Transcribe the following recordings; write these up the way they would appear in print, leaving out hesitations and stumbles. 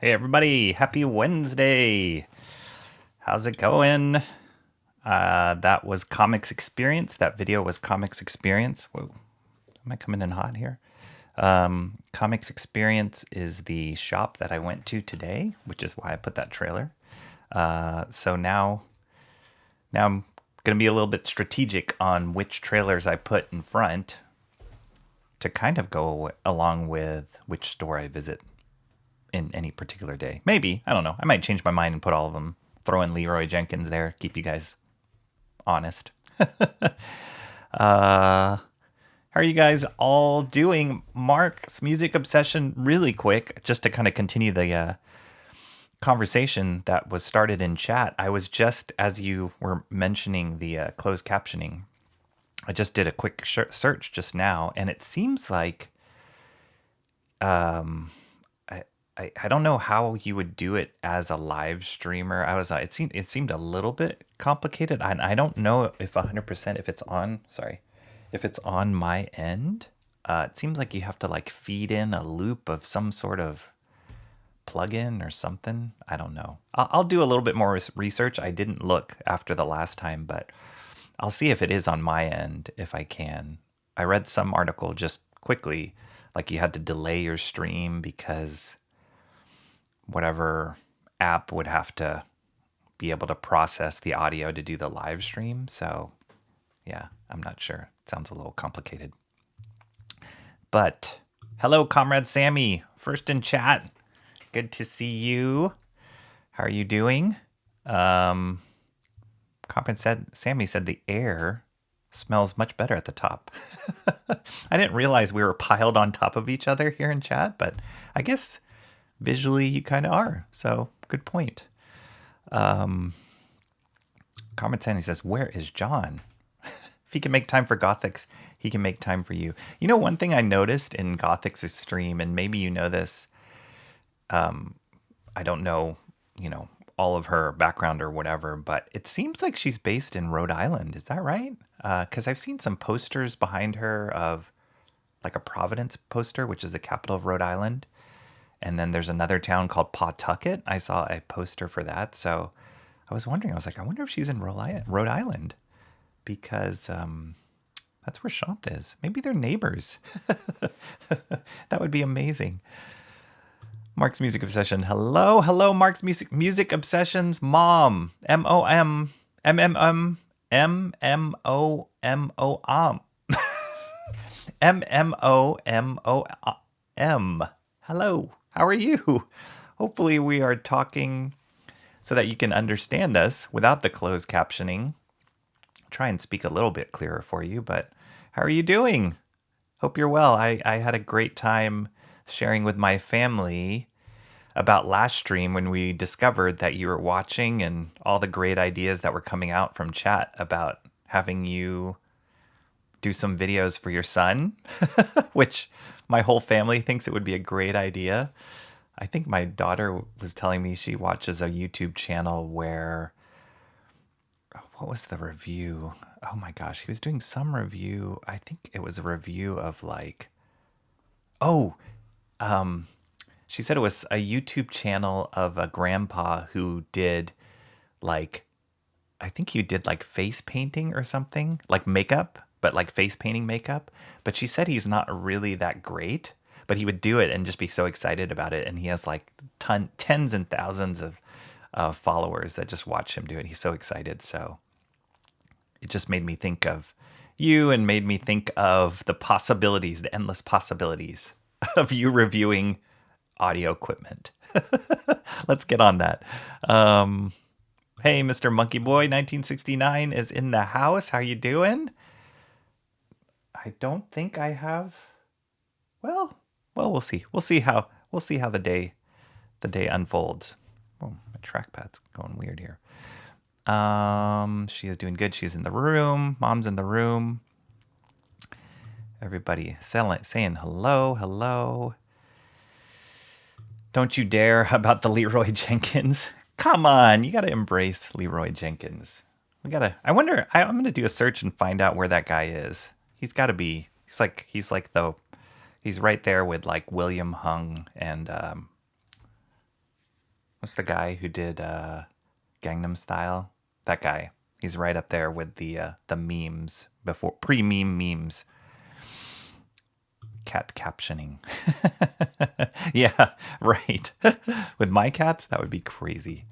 Hey everybody, happy Wednesday. How's it going? That was Comics Experience. That video was Comics Experience. Whoa, am I coming in hot here? Comics Experience is the shop that I went to today, which is why I put that trailer. So now I'm going to be a little bit strategic on which trailers I put in front to kind of go along with which store I visit in any particular day. Maybe, I don't know. I might change my mind and put all of them, throw in Leroy Jenkins there, keep you guys honest. How are you guys all doing? Mark's Music Obsession, really quick, just to kind of continue the conversation that was started in chat. I was just, as you were mentioning the closed captioning, I just did a quick search just now, and it seems like I don't know how you would do it as a live streamer. It seemed a little bit complicated. I don't know if 100% if it's on my end. It seems like you have to like feed in a loop of some sort of plugin or something. I don't know. I'll do a little bit more research. I didn't look after the last time, but I'll see if it is on my end if I can. I read some article just quickly, like you had to delay your stream because whatever app would have to be able to process the audio to do the live stream. So yeah, I'm not sure. It sounds a little complicated. But hello, Comrade Sammy, first in chat. Good to see you. How are you doing? Comrade Sammy said the air smells much better at the top. I didn't realize we were piled on top of each other here in chat, but I guess visually you kind of are. So good point. Carmen Sandy says, where is John? If he can make time for Gothics, he can make time for you. You know, one thing I noticed in Gothics' stream, and maybe you know this, I don't know, all of her background or whatever, but it seems like she's based in Rhode Island. Is that right? Because I've seen some posters behind her of like a Providence poster, which is the capital of Rhode Island. And then there's another town called Pawtucket. I saw a poster for that. So I was wondering, I wonder if she's in Rhode Island because that's where Shant is. Maybe they're neighbors. That would be amazing. Mark's Music Obsession. Hello, Mark's Music Obsession's mom. M-O-M. M-M-M. M-M-O-M-O-M. M-M-O-M-O-M. Hello. How are you? Hopefully we are talking so that you can understand us without the closed captioning. Try and speak a little bit clearer for you, but how are you doing? Hope you're well. I had a great time sharing with my family about last stream when we discovered that you were watching and all the great ideas that were coming out from chat about having you do some videos for your son, which my whole family thinks it would be a great idea. I think my daughter was telling me she watches a YouTube channel where, what was the review? Oh my gosh, he was doing some review. I think it was a review of like, she said it was a YouTube channel of a grandpa who did like, I think he did like face painting or something, like makeup, but like face painting makeup. But she said he's not really that great, but he would do it and just be so excited about it. And he has like tens and thousands of followers that just watch him do it. He's so excited. So it just made me think of you and made me think of the possibilities, the endless possibilities of you reviewing audio equipment. Let's get on that. Hey, Mr. Monkey Boy 1969 is in the house. How you doing? I don't think I have. Well, we'll see. We'll see how the day unfolds. Oh, my trackpad's going weird here. She is doing good. She's in the room. Mom's in the room. Everybody saying hello. Don't you dare about the Leroy Jenkins. Come on, you got to embrace Leroy Jenkins. I'm going to do a search and find out where that guy is. He's got to be, he's right there with like William Hung and What's the guy who did Gangnam Style? That guy. He's right up there with the memes before pre-meme memes. Cat captioning. Yeah, right. With my cats, that would be crazy.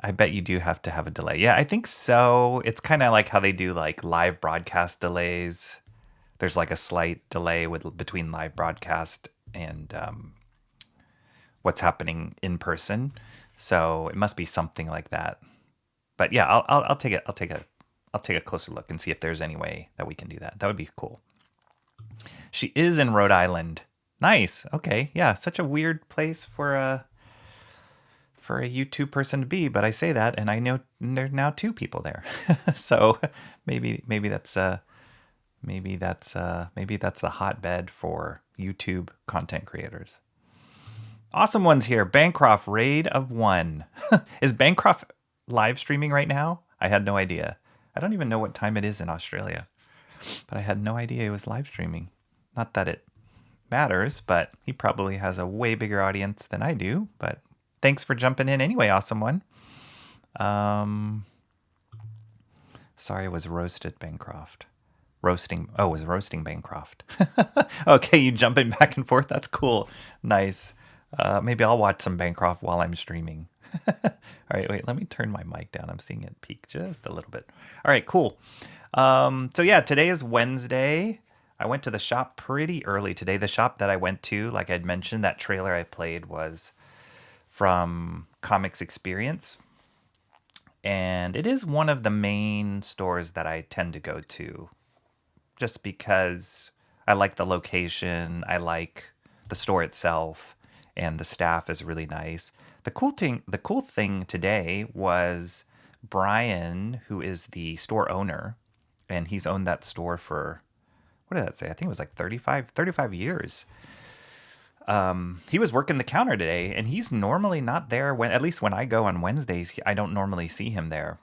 I bet you do have to have a delay. Yeah, I think so. It's kind of like how they do like live broadcast delays. There's like a slight delay between live broadcast and what's happening in person. So it must be something like that. But yeah, I'll take it. I'll take a closer look and see if there's any way that we can do that. That would be cool. She is in Rhode Island. Nice. Okay. Yeah. Such a weird place for a YouTube person to be, but I say that, and I know there's now 2 people there. So maybe that's the hotbed for YouTube content creators. Awesome ones here. Bancroft Raid of 1. Is Bancroft live streaming right now? I had no idea. I don't even know what time it is in Australia, but I had no idea he was live streaming. Not that it matters, but he probably has a way bigger audience than I do. But thanks for jumping in anyway, awesome one. Sorry, I was roasted Bancroft. Roasting Bancroft. Okay, you jumping back and forth. That's cool. Nice. Maybe I'll watch some Bancroft while I'm streaming. All right, wait, let me turn my mic down. I'm seeing it peak just a little bit. All right, cool. So yeah, today is Wednesday. I went to the shop pretty early today. The shop that I went to, like I'd mentioned, that trailer I played was from Comics Experience. And it is one of the main stores that I tend to go to just because I like the location, I like the store itself, and the staff is really nice. The cool thing today was Brian, who is the store owner, and he's owned that store for, what did that say? I think it was like 35 years. He was working the counter today, and he's normally not there at least when I go on Wednesdays, I don't normally see him there.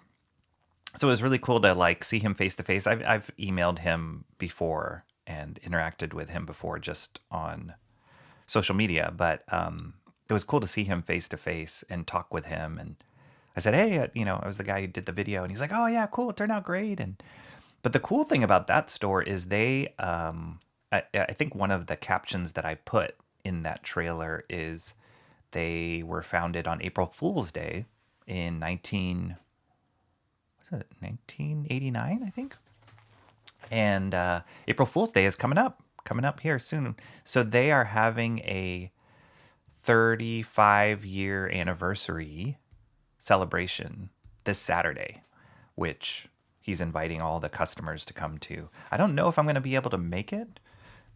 So it was really cool to like see him face to face. I've emailed him before and interacted with him before just on social media, but it was cool to see him face to face and talk with him. And I said, hey, I was the guy who did the video, and he's like, oh yeah, cool, it turned out great. But the cool thing about that store is they, I think one of the captions that I put in that trailer is they were founded on April Fool's Day in 1989, I think. And April Fool's Day is coming up here soon. So they are having a 35-year anniversary celebration this Saturday, which he's inviting all the customers to come to. I don't know if I'm going to be able to make it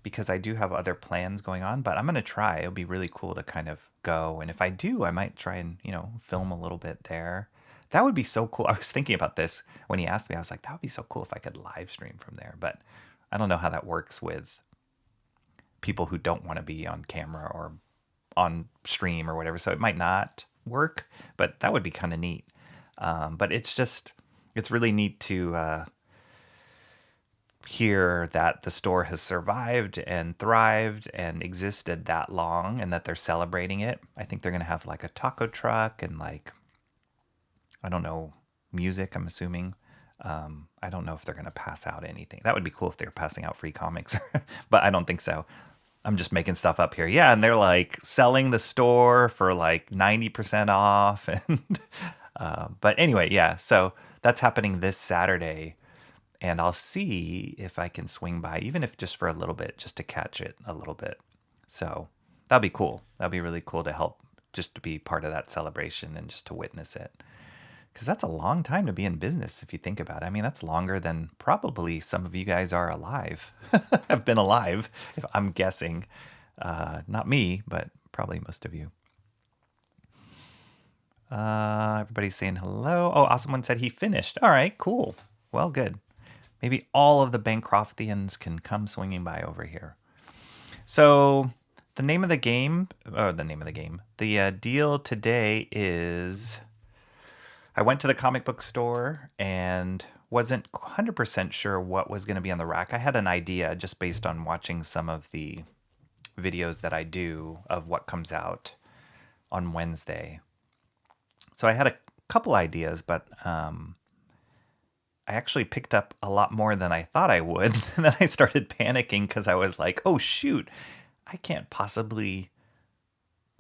because I do have other plans going on, but I'm going to try. It'll be really cool to kind of go. And if I do, I might try and, film a little bit there. That would be so cool. I was thinking about this when he asked me. I was like, that would be so cool if I could live stream from there. But I don't know how that works with people who don't want to be on camera or on stream or whatever. So it might not work, but that would be kind of neat. But it's really neat to hear that the store has survived and thrived and existed that long and that they're celebrating it. I think they're going to have like a taco truck and like, I don't know, music, I'm assuming. I don't know if they're going to pass out anything. That would be cool if they were passing out free comics, but I don't think so. I'm just making stuff up here. Yeah, and they're like selling the store for like 90% off. And but anyway, yeah, so that's happening this Saturday. And I'll see if I can swing by, even if just for a little bit, just to catch it a little bit. So that'll be cool. That'll be really cool to help, just to be part of that celebration and just to witness it. Because that's a long time to be in business if you think about it. I mean, that's longer than probably some of you guys are alive, have been alive, if I'm guessing. Not me, but probably most of you. Everybody's saying hello. Oh, Awesome One said he finished. All right, cool. Well, good. Maybe all of the Bancroftians can come swinging by over here. So the deal today is I went to the comic book store and wasn't 100% sure what was going to be on the rack. I had an idea just based on watching some of the videos that I do of what comes out on Wednesday. So I had a couple ideas, but I actually picked up a lot more than I thought I would. And then I started panicking because I was like, oh, shoot, I can't possibly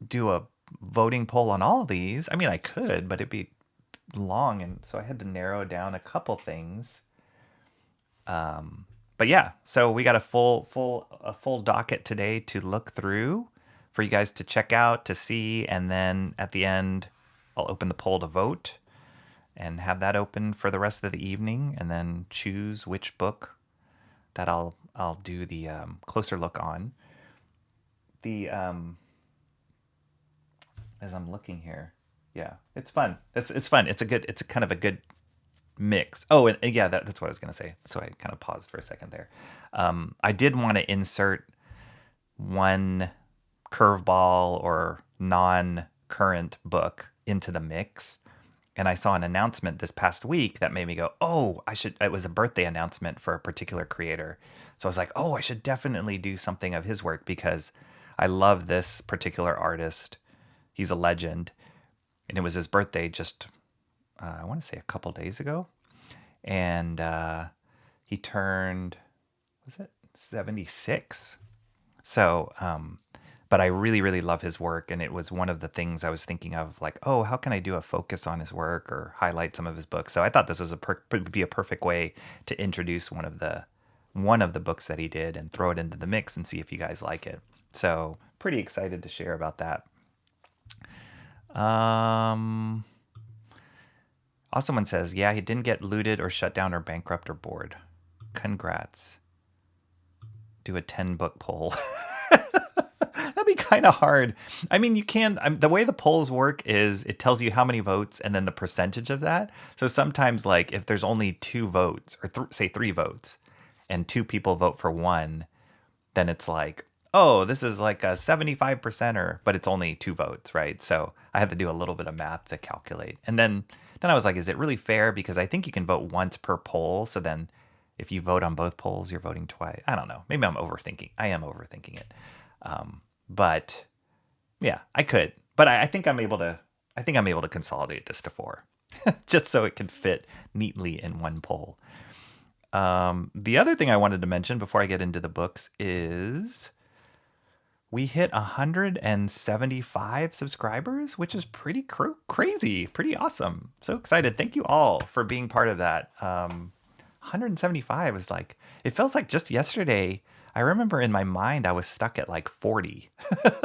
do a voting poll on all these. I mean, I could, but it'd be long. And so I had to narrow down a couple things. But yeah, so we got a full docket today to look through for you guys to check out, to see. And then at the end, I'll open the poll to vote and have that open for the rest of the evening, and then choose which book that I'll do the closer look on. The as I'm looking here, yeah, it's fun. It's fun. It's a kind of a good mix. Oh, and yeah, that's what I was gonna say. That's why I kind of paused for a second there. I did want to insert one curveball or non-current book into the mix. And I saw an announcement this past week that made me go, oh, it was a birthday announcement for a particular creator. So I was like, oh, I should definitely do something of his work because I love this particular artist. He's a legend. And it was his birthday just, I want to say a couple days ago. And he turned, was it 76? So, but I really, really love his work. And it was one of the things I was thinking of, like, oh, how can I do a focus on his work or highlight some of his books? So I thought this was would be a perfect way to introduce one of the books that he did and throw it into the mix and see if you guys like it. So pretty excited to share about that. Awesome one says, yeah, he didn't get looted or shut down or bankrupt or bored. Congrats. Do a 10-book poll. That'd be kind of hard. I mean, you can, the way the polls work is it tells you how many votes and then the percentage of that. So sometimes, like, if there's only 2 votes or say 3 votes and 2 people vote for one, then it's like, oh, this is like a 75%er, but it's only 2 votes, right? So I had to do a little bit of math to calculate. And then I was like, is it really fair? Because I think you can vote once per poll. So then if you vote on both polls, you're voting twice. I don't know. Maybe I'm overthinking. I am overthinking it. But yeah, I could. But I think I'm able to consolidate this to 4, just so it can fit neatly in one poll. The other thing I wanted to mention before I get into the books is we hit 175 subscribers, which is pretty crazy, pretty awesome. So excited. Thank you all for being part of that. 175 is like, it feels like just yesterday. I remember in my mind, I was stuck at like 40. I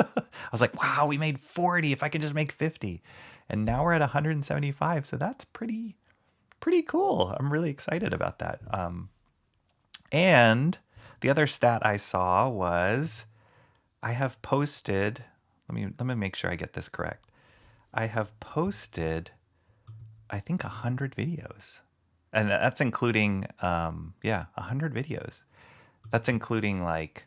was like, wow, we made 40. If I could just make 50. And now we're at 175. So that's pretty cool. I'm really excited about that. And the other stat I saw was I have posted, let me make sure I get this correct. I have posted, I think 100 videos. And that's including, 100 videos. That's including like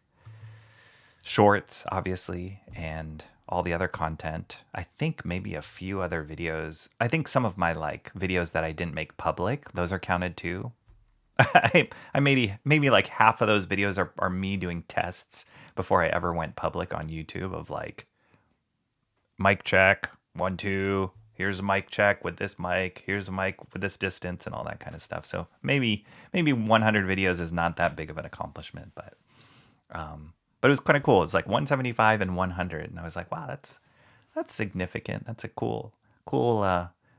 shorts, obviously, and all the other content. I think maybe a few other videos. I think some of my like videos that I didn't make public, those are counted too. I maybe like half of those videos are me doing tests before I ever went public on YouTube of like, mic check, 1, 2, here's a mic check with this mic, here's a mic with this distance and all that kind of stuff. So maybe 100 videos is not that big of an accomplishment, but it was kind of cool. It's like 175 and 100. And I was like, wow, that's significant. That's a cool,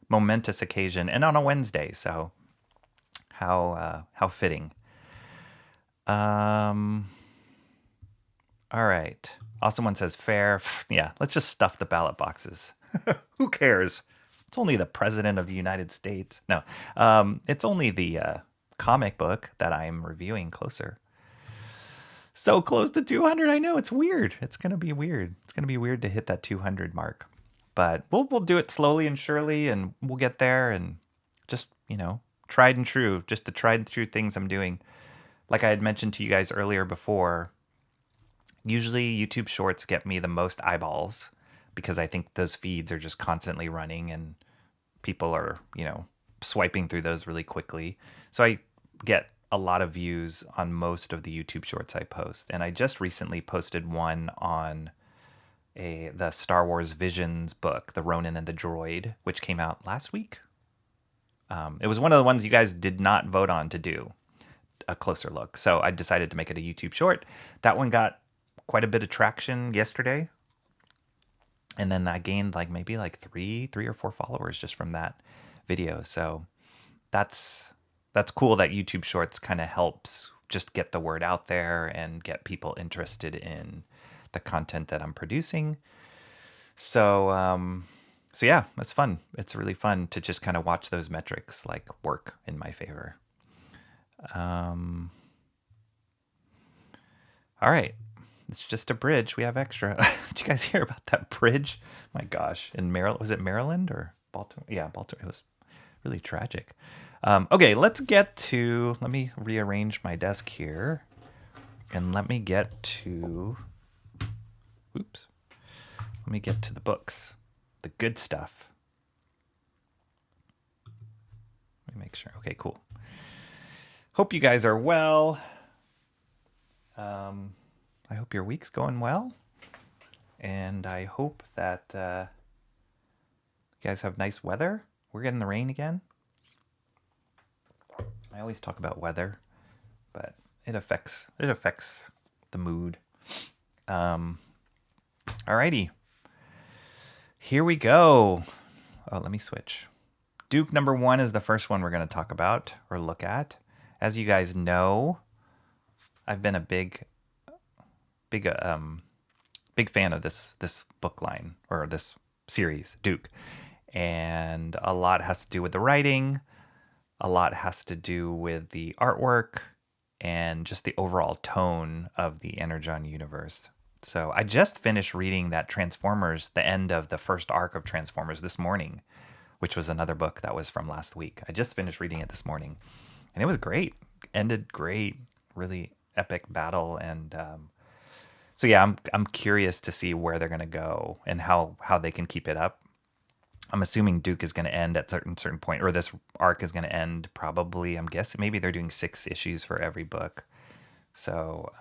momentous occasion. And on a Wednesday. So how fitting. All right. Awesome one says fair. Yeah, let's just stuff the ballot boxes. Who cares? It's only the president of the United States. No, it's only the comic book that I'm reviewing closer. So close to 200. I know, it's weird. It's going to be weird. It's going to be weird to hit that 200 mark. But we'll do it slowly and surely, and we'll get there. And just, tried and true. Just the tried and true things I'm doing. Like I had mentioned to you guys earlier before, usually YouTube Shorts get me the most eyeballs because I think those feeds are just constantly running and people are, swiping through those really quickly. So I get a lot of views on most of the YouTube Shorts I post. And I just recently posted one on the Star Wars Visions book, The Ronin and the Droid, which came out last week. It was one of the ones you guys did not vote on to do a closer look. So I decided to make it a YouTube short. That one got quite a bit of traction yesterday. And then I gained maybe three or four followers just from that video. So that's cool that YouTube Shorts kind of helps just get the word out there and get people interested in the content that I'm producing. So yeah, it's fun. It's really fun to just kind of watch those metrics work in my favor. All right. It's just a bridge. We have extra. Did you guys hear about that bridge? My gosh. In Maryland. Was it Maryland or Baltimore? Yeah, Baltimore. It was really tragic. Okay, let me rearrange my desk here. And let me get to the books. The good stuff. Let me make sure. Okay, cool. Hope you guys are well. I hope your week's going well. And I hope that you guys have nice weather. We're getting the rain again. I always talk about weather, but it affects the mood. Alrighty. Here we go. Oh, let me switch. Duke number 1 is the first one we're going to talk about or look at. As you guys know, I've been a big fan of this book line or this series, Duke. And a lot has to do with the writing. A lot has to do with the artwork and just the overall tone of the Energon universe. So I just finished reading that Transformers, the end of the first arc of Transformers this morning, which was another book that was from last week. I just finished reading it this morning, and it was great. Ended great, really epic battle, and so yeah, I'm curious to see where they're gonna go and how they can keep it up. I'm assuming Duke is gonna end at certain point, or this arc is gonna end probably. I'm guessing maybe they're doing 6 issues for every book. So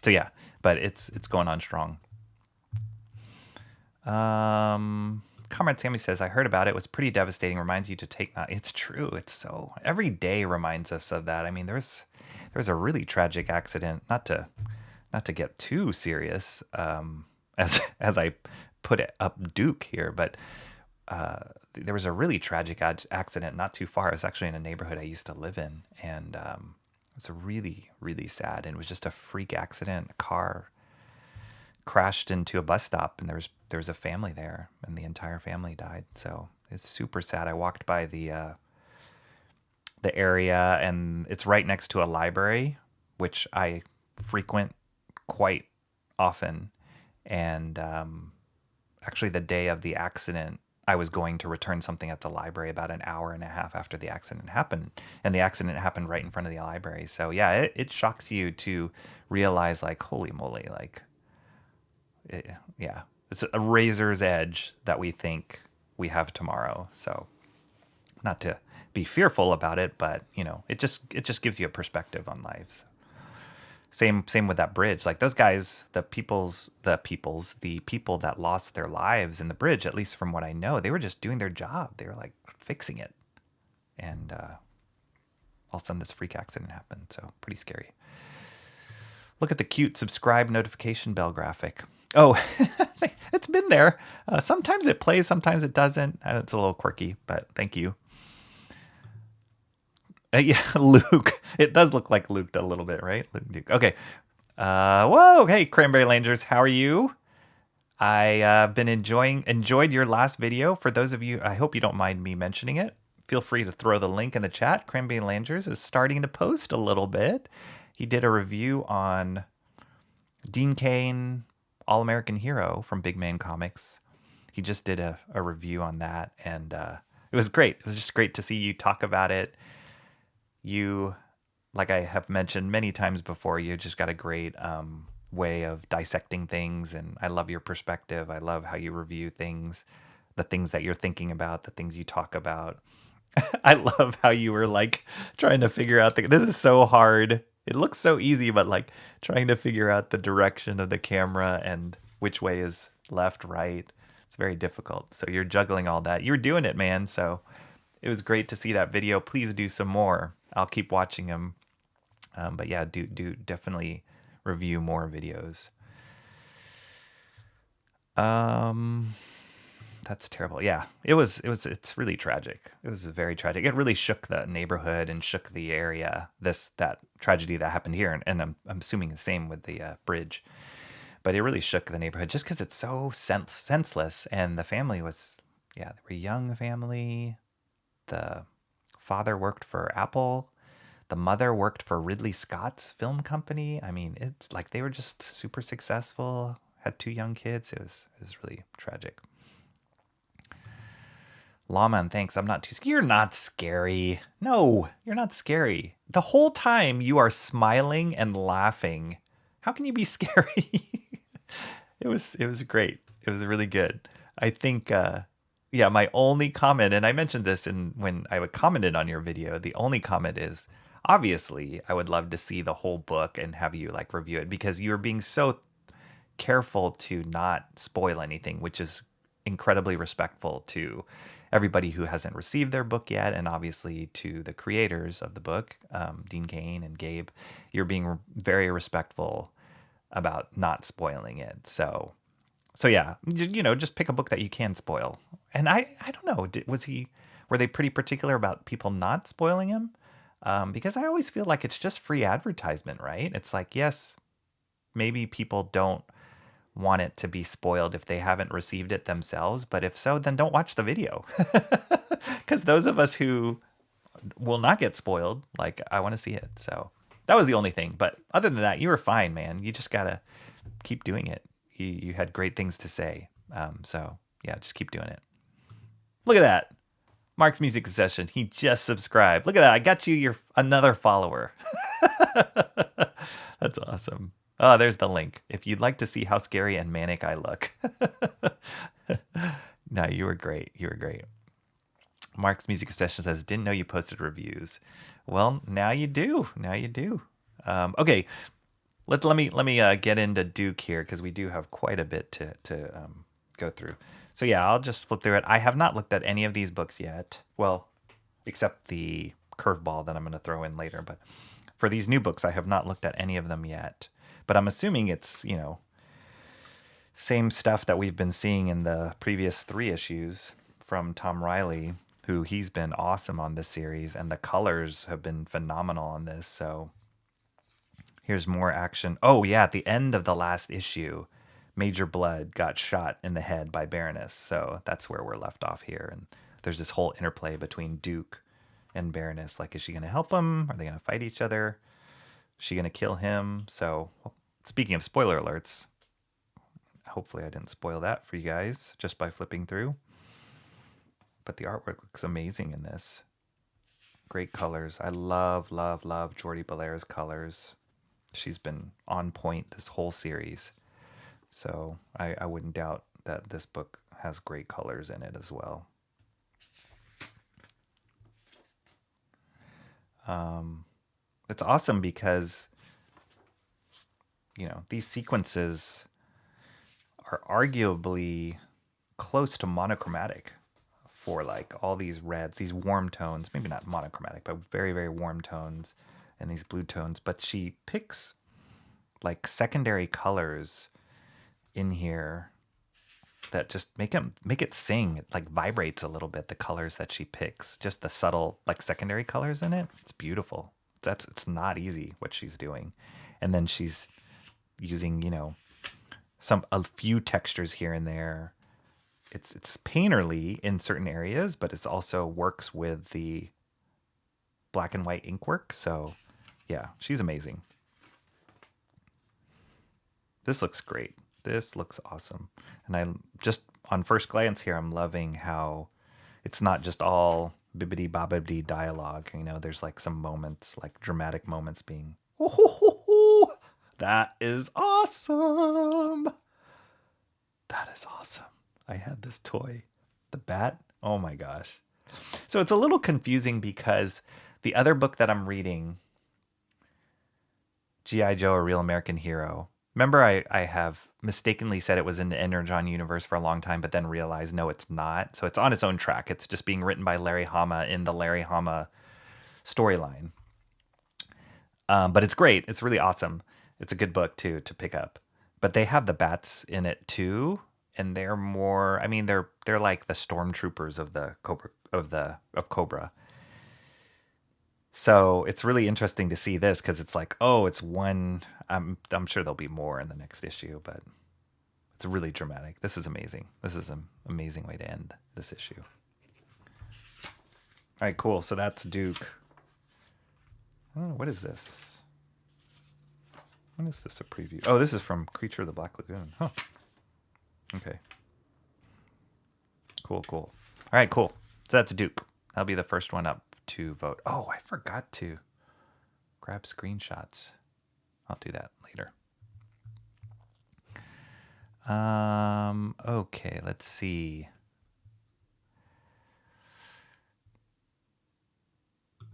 yeah, but it's going on strong. Comrade Sammy says, I heard about it. It was pretty devastating. Reminds you to take. It's true. It's so every day reminds us of that. I mean, there's a really tragic accident. Not to get too serious, as I put it up Duke here, but there was a really tragic accident not too far. It was actually in a neighborhood I used to live in, and it's really, really sad. And it was just a freak accident. A car crashed into a bus stop, and there was a family there, and the entire family died. So it's super sad. I walked by the area, and it's right next to a library, which I frequent quite often. And actually, the day of the accident, I was going to return something at the library about an hour and a half after the accident happened. And the accident happened right in front of the library. So yeah, it shocks you to realize, holy moly, yeah, it's a razor's edge that we think we have tomorrow. So not to be fearful about it, but it just gives you a perspective on life. Same with that bridge. Those guys, the people that lost their lives in the bridge, at least from what I know, they were just doing their job. They were fixing it. And all of a sudden this freak accident happened. So pretty scary. Look at the cute subscribe notification bell graphic. Oh, it's been there. Sometimes it plays, sometimes it doesn't. It's a little quirky, but thank you. Yeah, Luke. It does look like Luke a little bit, right? Luke. Okay. Whoa. Hey, Cranberry Langers. How are you? I been enjoyed your last video. For those of you, I hope you don't mind me mentioning it. Feel free to throw the link in the chat. Cranberry Langers is starting to post a little bit. He did a review on Dean Cain, All-American Hero from Big Man Comics. He just did a review on that, and it was great. It was just great to see you talk about it. You, like I have mentioned many times before, you just got a great way of dissecting things, and I love your perspective. I love how you review things, the things that you're thinking about, the things you talk about. I love how you were trying to figure out this is so hard. It looks so easy, but trying to figure out the direction of the camera, and which way is left, right. It's very difficult. So you're juggling all that. You're doing it, man. So it was great to see that video. Please do some more. I'll keep watching them. But yeah, do definitely review more videos. That's terrible. Yeah, it's really tragic. It was very tragic. It really shook the neighborhood and shook the area. That tragedy that happened here, and I'm assuming the same with the bridge. But it really shook the neighborhood just because it's so senseless. And the family was, yeah, they were a young family. The father worked for Apple. The mother worked for Ridley Scott's film company. I mean, it's like they were just super successful, had 2 young kids. It was really tragic. Lawman, thanks. I'm not too scared. You're not scary. No, you're not scary. The whole time you are smiling and laughing. How can you be scary? It was great. It was really good. I think yeah, my only comment, and I mentioned this when I commented on your video, the only comment is, obviously, I would love to see the whole book and have you like review it, because you're being so careful to not spoil anything, which is incredibly respectful to everybody who hasn't received their book yet, and obviously to the creators of the book, Dean Cain and Gabe. You're being very respectful about not spoiling it. So yeah, just pick a book that you can spoil. And I don't know, were they pretty particular about people not spoiling him? Because I always feel like it's just free advertisement, right? It's like, yes, maybe people don't want it to be spoiled if they haven't received it themselves, but if so, then don't watch the video. Because those of us who will not get spoiled, like, I want to see it. So that was the only thing. But other than that, you were fine, man. You just gotta keep doing it. You had great things to say. So yeah, just keep doing it. Look at that. Mark's Music Obsession. He just subscribed. Look at that. I got you another follower. That's awesome. Oh, there's the link. If you'd like to see how scary and manic I look. No, you were great. You were great. Mark's Music Obsession says, didn't know you posted reviews. Well, now you do. Now you do. Okay. Let me get into Duke here, because we do have quite a bit to go through. So yeah, I'll just flip through it. I have not looked at any of these books yet. Well, except the curveball that I'm going to throw in later. But for these new books, I have not looked at any of them yet. But I'm assuming it's, same stuff that we've been seeing in the previous 3 issues from Tom Riley, who he's been awesome on this series, and the colors have been phenomenal on this. So here's more action. Oh yeah, at the end of the last issue, Major Blood got shot in the head by Baroness. So that's where we're left off here. And there's this whole interplay between Duke and Baroness. Like, is she going to help him? Are they going to fight each other? Is she going to kill him? So, speaking of spoiler alerts, hopefully I didn't spoil that for you guys just by flipping through. But the artwork looks amazing in this. Great colors. I love, love, love Jordi Belair's colors. She's been on point this whole series. So I wouldn't doubt that this book has great colors in it as well. It's awesome because, these sequences are arguably close to monochromatic for like all these reds, these warm tones, maybe not monochromatic, but very, very warm tones and these blue tones. But she picks like secondary colors in here that just make it sing. It like vibrates a little bit, the colors that she picks, just the subtle like secondary colors in it. It's beautiful. It's not easy what she's doing. And then she's using, a few textures here and there. It's painterly in certain areas, but it's also works with the black and white ink work. So yeah, she's amazing. This looks great. This looks awesome. And I just, on first glance here, I'm loving how it's not just all bibbidi bobbidi dialogue. There's like some moments, like dramatic moments being, oh, that is awesome. That is awesome. I had this toy, the bat. Oh my gosh. So it's a little confusing because the other book that I'm reading, G.I. Joe, A Real American Hero, Remember, I have mistakenly said it was in the Energon universe for a long time, but then realized no, it's not. So it's on its own track. It's just being written by Larry Hama in the Larry Hama storyline. But it's great. It's really awesome. It's a good book too to pick up. But they have the bats in it too, and they're more. I mean, they're like the stormtroopers of the Cobra. So it's really interesting to see this because it's like, oh, it's one. I'm sure there'll be more in the next issue, but it's really dramatic. This is amazing. This is an amazing way to end this issue. All right, cool. So that's Duke. Oh, what is this? When is this a preview? Oh, this is from Creature of the Black Lagoon. Huh. Okay. Cool. All right, cool. So that's Duke. That'll be the first one up to vote. Oh, I forgot to grab screenshots. I'll do that later. Okay, let's see.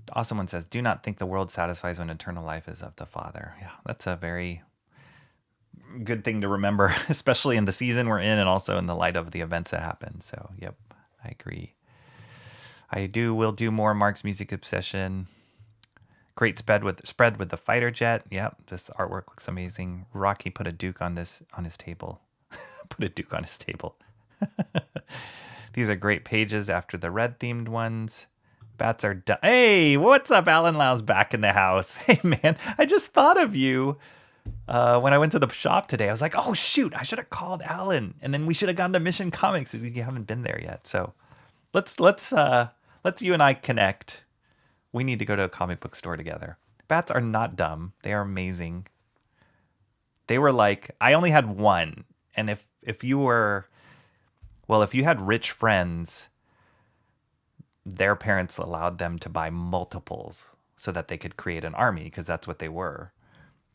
The awesome one says, do not think the world satisfies when eternal life is of the Father. Yeah, that's a very good thing to remember, especially in the season we're in and also in the light of the events that happen. So, yep, I agree. Will do more Mark's Music Obsession. Great spread with the fighter jet. Yep, this artwork looks amazing. Rocky put a Duke on his table. Put a Duke on his table. These are great pages after the red themed ones. Bats are done. Hey, what's up? Alan Lau's back in the house. Hey, man, I just thought of you when I went to the shop today. I was like, oh, shoot, I should have called Alan. And then we should have gone to Mission Comics because you haven't been there yet. So let's you and I connect. We need to go to a comic book store together. Bats are not dumb. They are amazing. They were like, I only had one. And if you had rich friends, their parents allowed them to buy multiples so that they could create an army because that's what they were.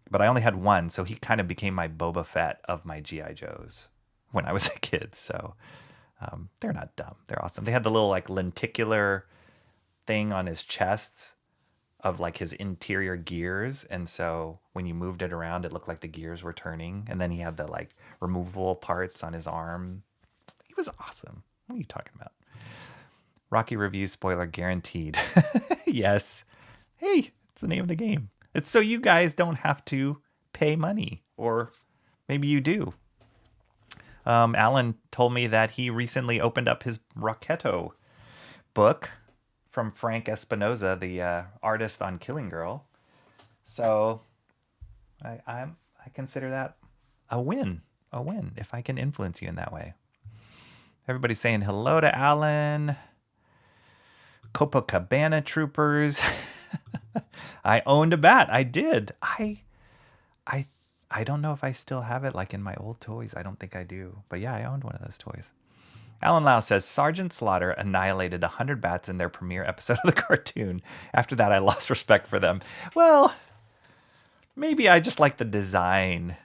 But I only had one, so he kind of became my Boba Fett of my G.I. Joes when I was a kid. So they're not dumb. They're awesome. They had the little like lenticular thing on his chest of like his interior gears, and so when you moved it around it looked like the gears were turning, and then he had the like removable parts on his arm. He was awesome. What are you talking about? Rocky review spoiler guaranteed. Yes. Hey, it's the name of the game. It's so you guys don't have to pay money, or maybe you do. Alan told me that he recently opened up his Rocketto book from Frank Espinoza, the artist on Killing Girl. So I consider that a win if I can influence you in that way. Everybody's saying hello to Alan. Copacabana Troopers. I owned a bat. I did. I don't know if I still have it like in my old toys. I don't think I do. But yeah, I owned one of those toys. Alan Lau says, Sergeant Slaughter annihilated 100 bats in their premiere episode of the cartoon. After that, I lost respect for them. Well, maybe I just like the design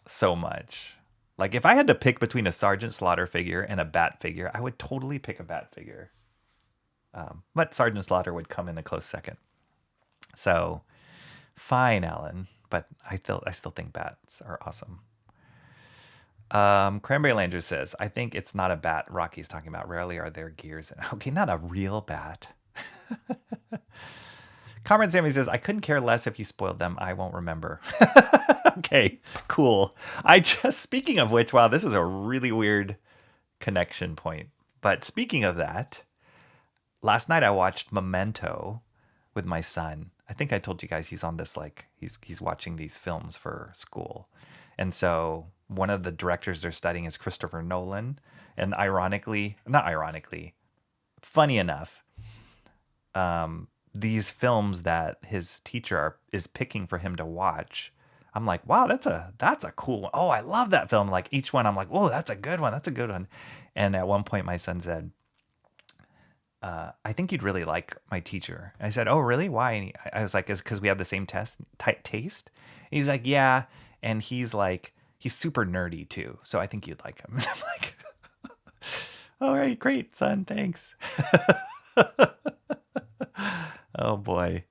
so much. Like, if I had to pick between a Sergeant Slaughter figure and a bat figure, I would totally pick a bat figure. But Sergeant Slaughter would come in a close second. So, fine, Alan. But I still think bats are awesome. Cranberry Lander says, I think it's not a bat Rocky's talking about. Rarely are there gears. Okay, not a real bat. Comrade Sammy says, I couldn't care less if you spoiled them. I won't remember. Okay, cool. Speaking of which, wow, this is a really weird connection point. But speaking of that, last night I watched Memento with my son. I think I told you guys he's on this, like, he's watching these films for school. And so one of the directors they're studying is Christopher Nolan. And funny enough, these films that his teacher is picking for him to watch, I'm like, wow, that's a cool one. Oh, I love that film. Like each one, I'm like, oh, that's a good one. That's a good one. And at one point my son said, I think you'd really like my teacher. And I said, oh, really? Why? And I was like, is because we have the same taste? And he's like, yeah. And he's super nerdy too. So I think you'd like him. And I'm like, all right, great, son. Thanks. Oh boy.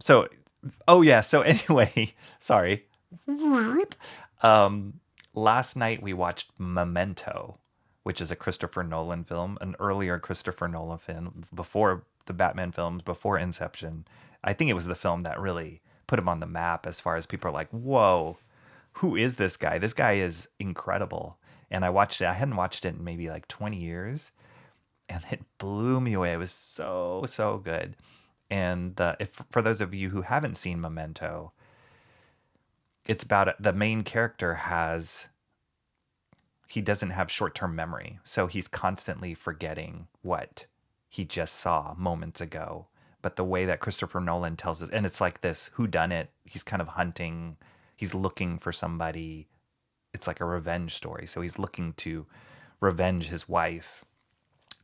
So anyway, sorry. Last night we watched Memento, which is a Christopher Nolan film, an earlier Christopher Nolan film, before the Batman films, before Inception. I think it was the film that really put him on the map as far as people are like, whoa, who is this guy? This guy is incredible. And I watched it. I hadn't watched it in maybe like 20 years, and it blew me away. It was so, so good. And if for those of you who haven't seen Memento, it's about the main character he doesn't have short-term memory. So he's constantly forgetting what he just saw moments ago. But the way that Christopher Nolan tells us, and it's like this whodunit, he's kind of hunting, he's looking for somebody. It's like a revenge story. So he's looking to revenge his wife,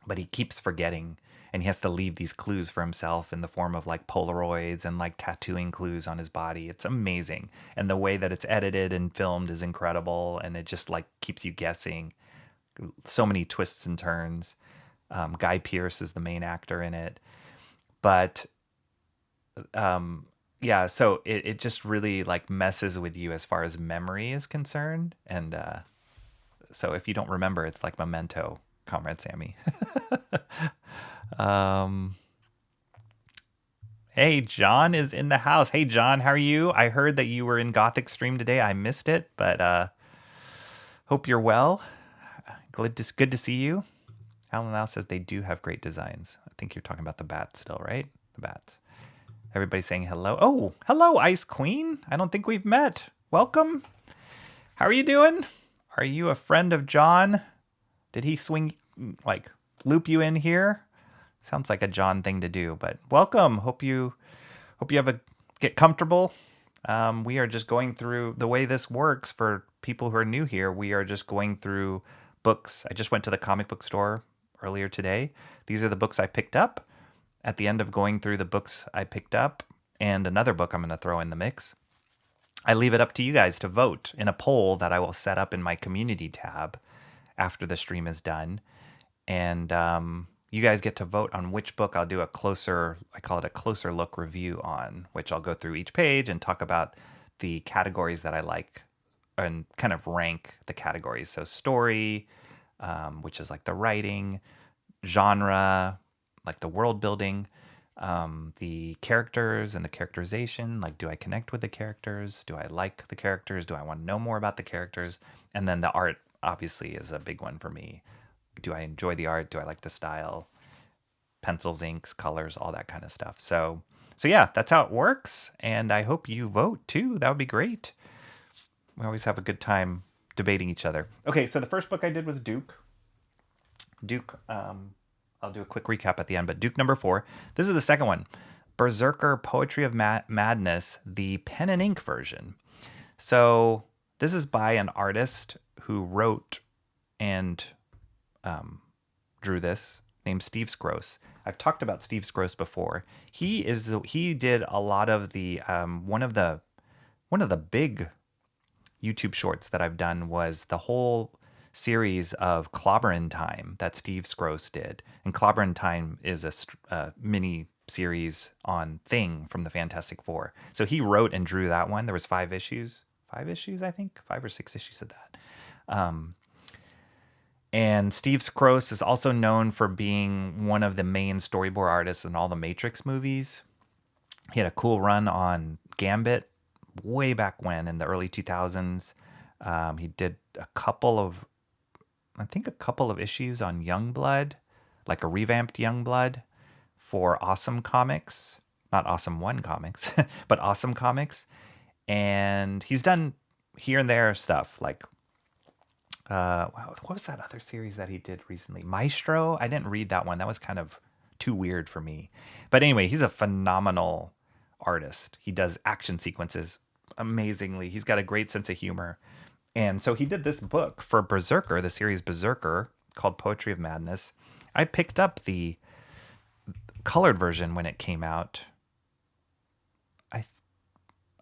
but he keeps forgetting, and he has to leave these clues for himself in the form of like Polaroids and like tattooing clues on his body. It's amazing. And the way that it's edited and filmed is incredible. And it just like keeps you guessing. So many twists and turns. Guy Pearce is the main actor in it. But yeah, so it just really like messes with you as far as memory is concerned. And so if you don't remember, it's like Memento, Comrade Sammy. Hey, John is in the house. Hey, John, how are you? I heard that you were in Gothic stream today. I missed it, but hope you're well. Good to see you. Alan Lau says they do have great designs. I think you're talking about the bats still, right? The bats. Everybody's saying hello. Oh, hello, Ice Queen. I don't think we've met. Welcome. How are you doing? Are you a friend of John? Did he loop you in here? Sounds like a John thing to do, but welcome. Hope you get comfortable. We are just going through the way this works for people who are new here. We are just going through books. I just went to the comic book store earlier today. These are the books I picked up. At the end of going through the books I picked up, and another book I'm going to throw in the mix, I leave it up to you guys to vote in a poll that I will set up in my community tab after the stream is done. And you guys get to vote on which book I'll do I call it a closer look review on, which I'll go through each page and talk about the categories that I like and kind of rank the categories. So story, which is like the writing, genre, like the world building, the characters and the characterization, like do I connect with the characters? Do I like the characters? Do I want to know more about the characters? And then the art obviously is a big one for me. Do I enjoy the art? Do I like the style? Pencils, inks, colors, all that kind of stuff. So yeah, that's how it works. And I hope you vote too. That would be great. We always have a good time debating each other. Okay, so the first book I did was Duke. I'll do a quick recap at the end, but Duke number 4. This is the second one. BRZRKR Poetry of Madness, the pen and ink version. So this is by an artist who wrote and drew this, named Steve Scrose. I've talked about Steve Scrose before. He did a lot of the one of the big YouTube shorts that I've done was the whole series of Clobberin' Time that Steve Scrose did. And Clobberin' Time is a mini series on Thing from the Fantastic Four. So he wrote and drew that one. There was 5 issues. 5 issues, I think. 5 or 6 issues of that. And Steve Scrose is also known for being one of the main storyboard artists in all the Matrix movies. He had a cool run on Gambit way back when in the early 2000s. He did a couple of issues on Youngblood, like a revamped Youngblood for Awesome Comics. Not Awesome One Comics, but Awesome Comics. And he's done here and there stuff like, what was that other series that he did recently? Maestro? I didn't read that one. That was kind of too weird for me. But anyway, he's a phenomenal artist. He does action sequences amazingly. He's got a great sense of humor. And so he did this book for BRZRKR, the series BRZRKR, called Poetry of Madness. I picked up the colored version when it came out.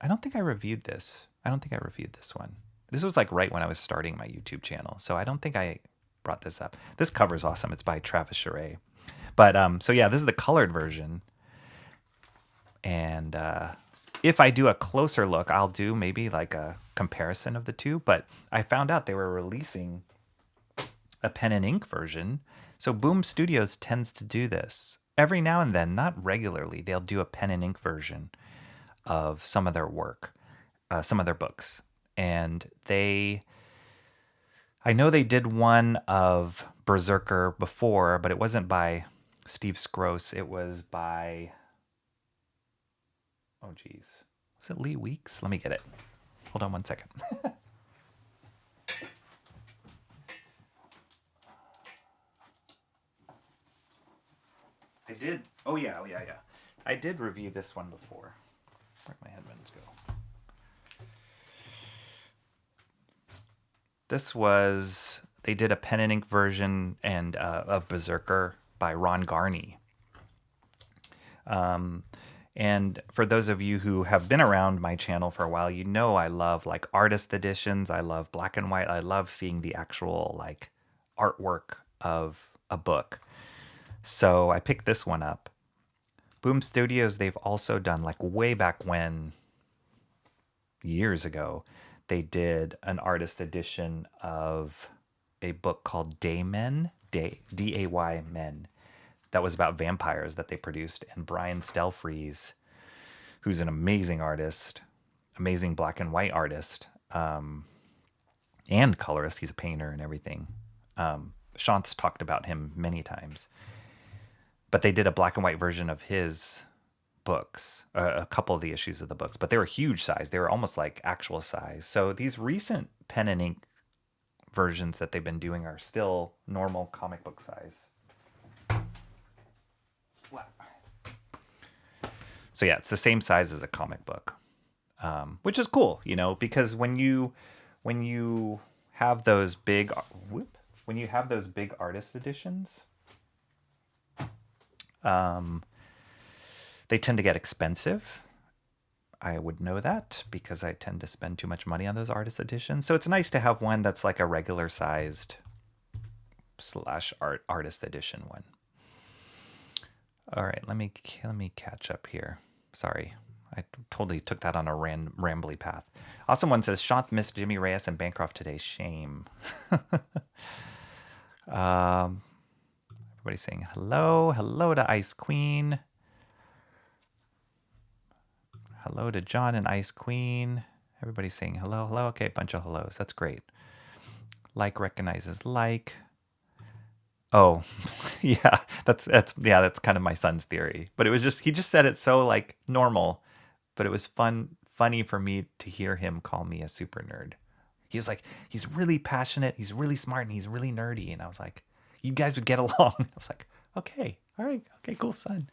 I don't think I reviewed this. I don't think I reviewed this one. This was like right when I was starting my YouTube channel, so I don't think I brought this up. This cover's awesome. It's by Travis Charest. But so yeah, this is the colored version. And if I do a closer look, I'll do maybe like a comparison of the two. But I found out they were releasing a pen and ink version. So Boom Studios tends to do this every now and then, not regularly. They'll do a pen and ink version of some of their work, some of their books. And I know they did one of Berserker before, but it wasn't by Steve Scroce. It was by, oh geez, was it Lee Weeks? Let me get it. Hold on one second. I did. Oh yeah. I did review this one before. Where'd my headphones go? This was, they did a pen and ink version and of Berserker by Ron Garney. And for those of you who have been around my channel for a while, you know I love like artist editions. I love black and white. I love seeing the actual like artwork of a book. So I picked this one up. Boom Studios, they've also done like way back when, years ago, they did an artist edition of a book called Daymen, D-A-Y Men. That was about vampires that they produced. And Brian Stelfreeze, who's an amazing artist, amazing black and white artist, and colorist. He's a painter and everything. Shant's talked about him many times. But they did a black and white version of his books, a couple of the issues of the books, but they were huge size. They were almost like actual size. So these recent pen and ink versions that they've been doing are still normal comic book size. So yeah, it's the same size as a comic book, which is cool, you know, because when you have those big, when you have those big artist editions, they tend to get expensive. I would know that because I tend to spend too much money on those artist editions. So it's nice to have one that's like a regular sized / artist edition one. All right, let me catch up here. Sorry, I totally took that on a rambly path. Awesome one says, Shant missed Jimmy Reyes and Bancroft today. Shame. Everybody's saying hello. Hello to Ice Queen. Hello to John and Ice Queen. Everybody's saying hello. Hello. Okay, a bunch of hellos. That's great. Like recognizes like. Oh, yeah. That's kind of my son's theory. But it was just, he just said it so like normal, but it was funny for me to hear him call me a super nerd. He was like, he's really passionate, he's really smart, and he's really nerdy. And I was like, you guys would get along. I was like, okay, all right, okay, cool, son.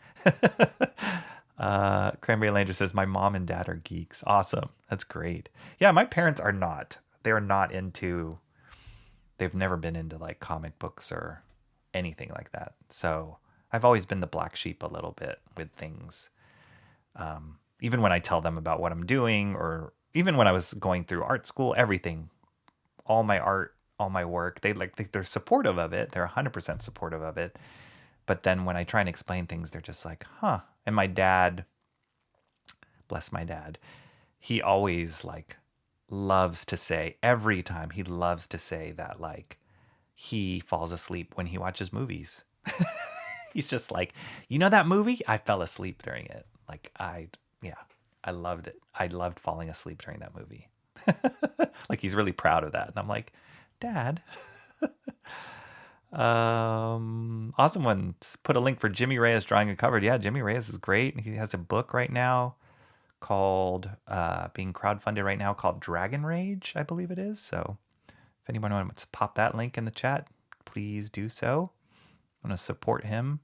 Cranberry Langer says, my mom and dad are geeks. Awesome. That's great. Yeah, my parents are not. They're not into, they've never been into like comic books or anything like that. So I've always been the black sheep a little bit with things. Even when I tell them about what I'm doing, or even when I was going through art school, everything, all my art, all my work, they're supportive of it. They're 100% supportive of it. But then when I try and explain things, they're just like, huh. And my dad, bless my dad, he always like loves to say, every time he loves to say that like he falls asleep when he watches movies. He's just like, you know that movie? I fell asleep during it. Like I loved it. I loved falling asleep during that movie. Like he's really proud of that. And I'm like, Dad. Awesome one. Put a link for Jimmy Reyes drawing a cover. Yeah, Jimmy Reyes is great. He has a book right now called being crowdfunded right now called Dragon Rage, I believe it is. So if anyone wants to pop that link in the chat, please do so. I'm going to support him.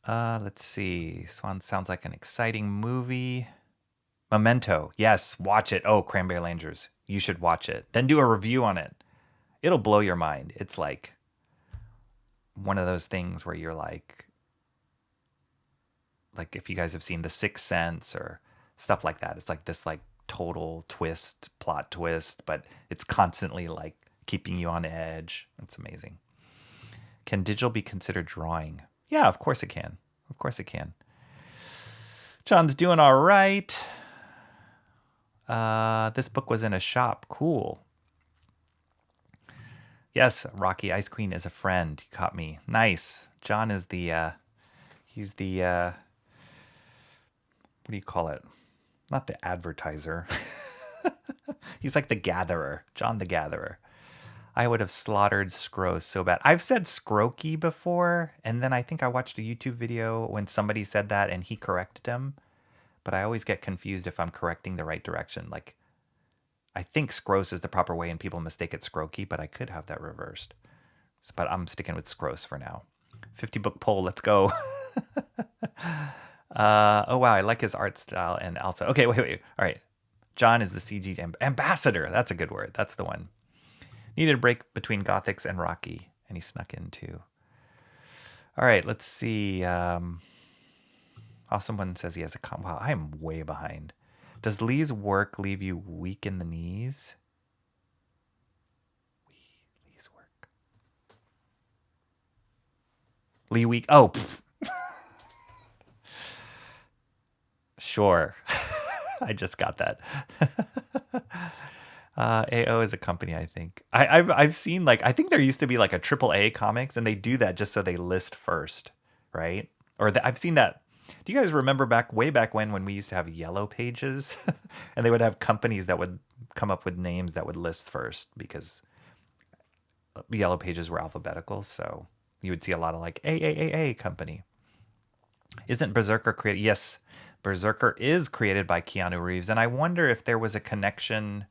Let's see. Swan sounds like an exciting movie. Memento. Yes, watch it. Oh, Cranberry Langers. You should watch it. Then do a review on it. It'll blow your mind. It's like one of those things where you're like if you guys have seen The Sixth Sense or stuff like that. It's like this like total plot twist, but it's constantly like keeping you on edge. It's amazing. Can digital be considered drawing? Yeah, of course it can. Of course it can. John's doing all right. This book was in a shop. Cool. Yes, Rocky Ice Queen is a friend. You caught me. Nice. John is the, he's the, what do you call it? Not the advertiser. He's like the gatherer. John the Gatherer. I would have slaughtered Scrose so bad. I've said Scrokey before, and then I think I watched a YouTube video when somebody said that and he corrected him. But I always get confused if I'm correcting the right direction. Like, I think Scrose is the proper way and people mistake it Scrokey, but I could have that reversed. But I'm sticking with Scrose for now. 50 book poll, let's go. Oh, wow, I like his art style and also... Okay, wait. All right. John is the CG ambassador. That's a good word. That's the one. Needed a break between Gothics and Rocky, and he snuck in too. All right, let's see. Awesome one says he has a... Wow, I'm way behind. Does Lee's work leave you weak in the knees? Lee's work. Lee weak. Oh, pfft. Sure. I just got that. AO is a company, I think. I've seen, like, I think there used to be like a AAA comics, and they do that just so they list first, right? Or I've seen that. Do you guys remember way back when we used to have yellow pages, and they would have companies that would come up with names that would list first because the yellow pages were alphabetical, so you would see a lot of like AAAA company. Isn't Berserker created? Yes, Berserker is created by Keanu Reeves, and I wonder if there was a connection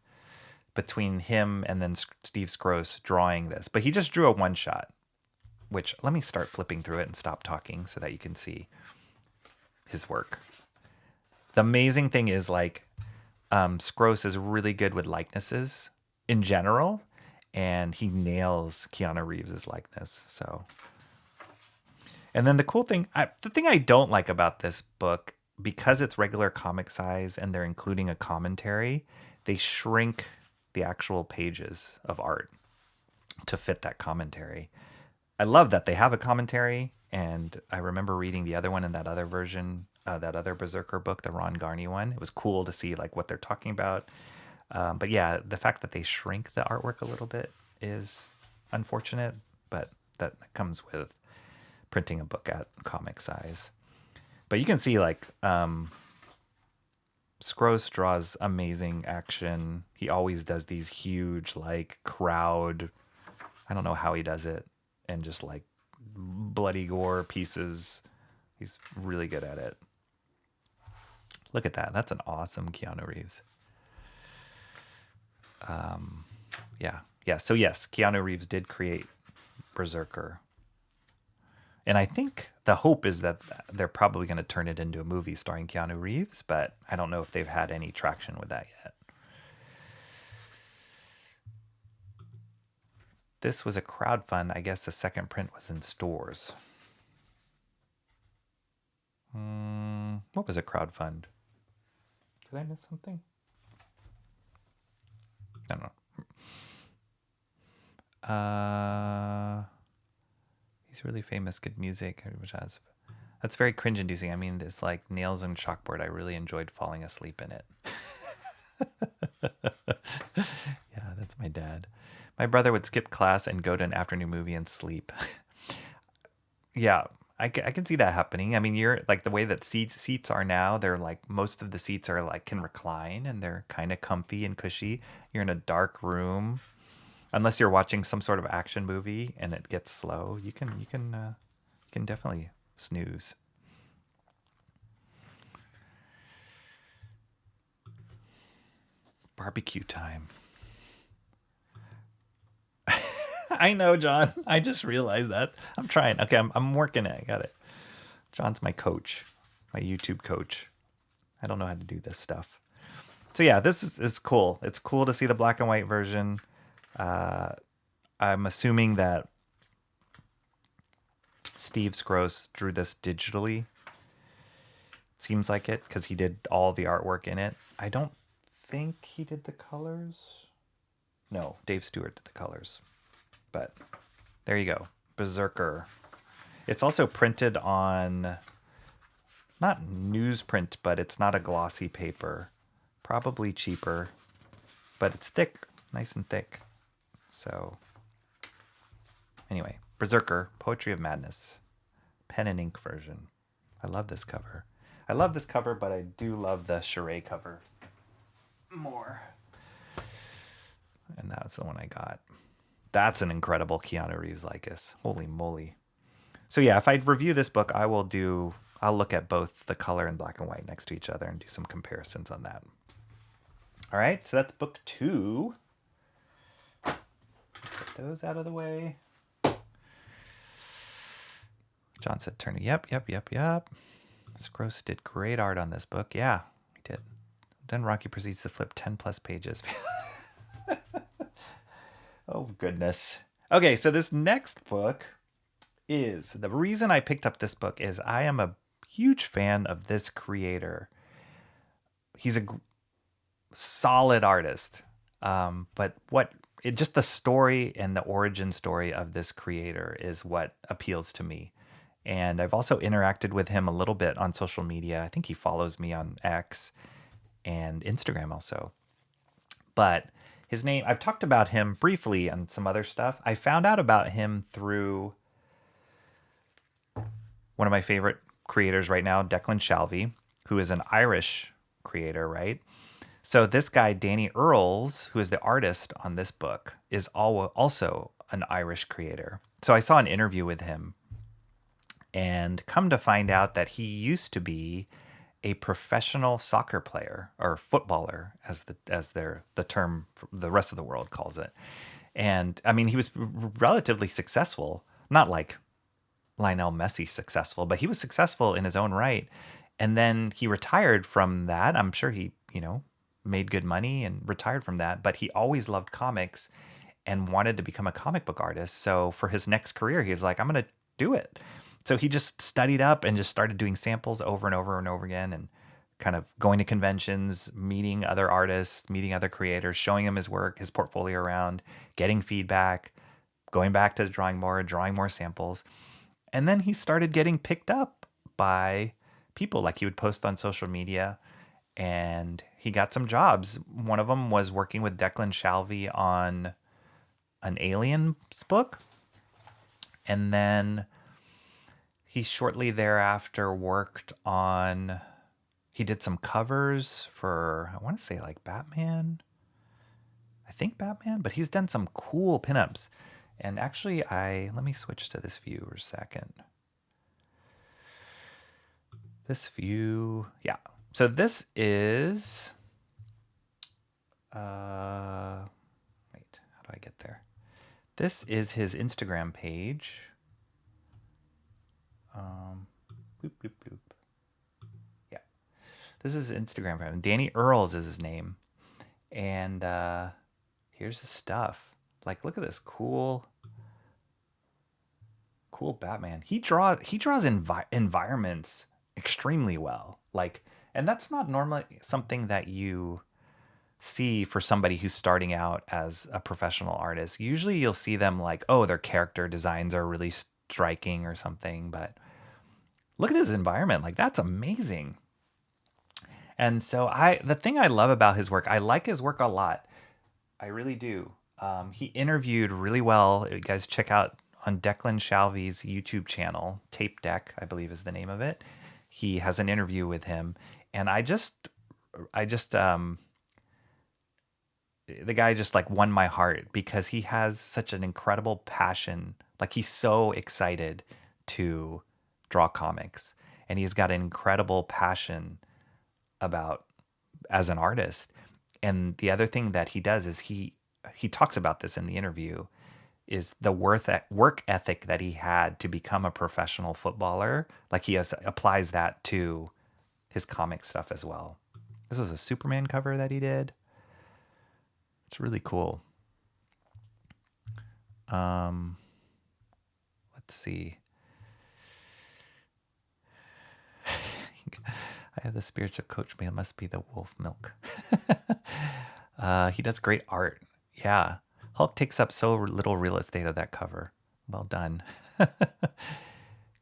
between him and then Steve Scrose drawing this. But he just drew a one-shot, which, let me start flipping through it and stop talking so that you can see his work. The amazing thing is, like, Scrose is really good with likenesses in general, and he nails Keanu Reeves' likeness. So, and then the cool thing, the thing I don't like about this book, because it's regular comic size and they're including a commentary, they shrink the actual pages of art to fit that commentary. I love that they have a commentary, and I remember reading the other one in that other version, that other Berserker book, the Ron Garney one. It was cool to see like what they're talking about. But yeah, the fact that they shrink the artwork a little bit is unfortunate, but that comes with printing a book at comic size. But you can see, like, Scrose draws amazing action. He always does these huge, like, crowd. I don't know how he does it. And just, like, bloody gore pieces. He's really good at it. Look at that. That's an awesome Keanu Reeves. Yeah. So, yes, Keanu Reeves did create Berserker. And I think the hope is that they're probably going to turn it into a movie starring Keanu Reeves, but I don't know if they've had any traction with that yet. This was a crowdfund. I guess the second print was in stores. What was a crowdfund? Did I miss something? I don't know. He's really famous, good music, which has... That's very cringe-inducing. I mean, this like nails and chalkboard. I really enjoyed falling asleep in it. Yeah, that's my dad. My brother would skip class and go to an afternoon movie and sleep. Yeah, I can see that happening. I mean, you're like the way that seats are now. They're like, most of the seats are like can recline and they're kind of comfy and cushy. You're in a dark room. Unless you're watching some sort of action movie and it gets slow, you can definitely snooze. Barbecue time. I know, John. I just realized that. I'm trying. Okay, I'm working it. I got it. John's my coach, my YouTube coach. I don't know how to do this stuff. So yeah, this is cool. It's cool to see the black and white version. I'm assuming that Steve Scrose drew this digitally. It seems like it, because he did all the artwork in it. I don't think he did the colors. No, Dave Stewart did the colors. But there you go. Berserker. It's also printed on not newsprint, but it's not a glossy paper. Probably cheaper, but it's thick, nice and thick. So anyway, Berserker, Poetry of Madness, pen and ink version. I love this cover. I love this cover, but I do love the Charade cover more. And that's the one I got. That's an incredible Keanu Reeves Lycus. Holy moly. So yeah, if I review this book, I'll look at both the color and black and white next to each other and do some comparisons on that. All right, so that's book 2. Get those out of the way. John said, "Turner, yep. Scroce did great art on this book." Yeah, he did. Then Rocky proceeds to flip 10 plus pages. Oh, goodness. Okay, so this next book is, the reason I picked up this book is I am a huge fan of this creator. He's a solid artist, but just the story and the origin story of this creator is what appeals to me. And I've also interacted with him a little bit on social media. I think he follows me on X and Instagram also. But his name, I've talked about him briefly on some other stuff. I found out about him through one of my favorite creators right now, Declan Shalvey, who is an Irish creator, right? So this guy, Danny Earls, who is the artist on this book, is also an Irish creator. So I saw an interview with him and come to find out that he used to be a professional soccer player, or footballer, as the term the rest of the world calls it. And I mean, he was relatively successful, not like Lionel Messi successful, but he was successful in his own right. And then he retired from that. I'm sure he, made good money and retired from that, but he always loved comics and wanted to become a comic book artist. So for his next career, he was like, I'm going to do it. So he just studied up and just started doing samples over and over and over again, and kind of going to conventions, meeting other artists, meeting other creators, showing him his work, his portfolio around, getting feedback, going back to drawing more samples. And then he started getting picked up by people. Like, he would post on social media and he got some jobs. One of them was working with Declan Shalvey on an Aliens book. And then he shortly thereafter he did some covers for, I want to say like Batman. I think Batman, but he's done some cool pinups. And actually, let me switch to this view for a second. This view, yeah. So this is, wait, how do I get there? This is his Instagram page. Boop, boop, boop. Yeah. This is his Instagram page. Danny Earls is his name. And here's his stuff. Like, look at this cool Batman. He draws environments extremely well. Like, and that's not normally something that you see for somebody who's starting out as a professional artist. Usually you'll see them like, oh, their character designs are really striking or something, but look at this environment. Like, that's amazing. And so the thing I love about his work, I like his work a lot. I really do. He interviewed really well. You guys check out on Declan Shalvey's YouTube channel, Tape Deck, I believe is the name of it. He has an interview with him, and the guy just like won my heart because he has such an incredible passion. Like, he's so excited to draw comics, and he's got an incredible passion about as an artist. And the other thing that he does is he talks about this in the interview, is the work ethic that he had to become a professional footballer. Like, he applies that to his comic stuff as well. This was a Superman cover that he did. It's really cool. Let's see. I have the spirits of Coach Me. It must be the wolf milk. He does great art. Yeah. Hulk takes up so little real estate of that cover. Well done.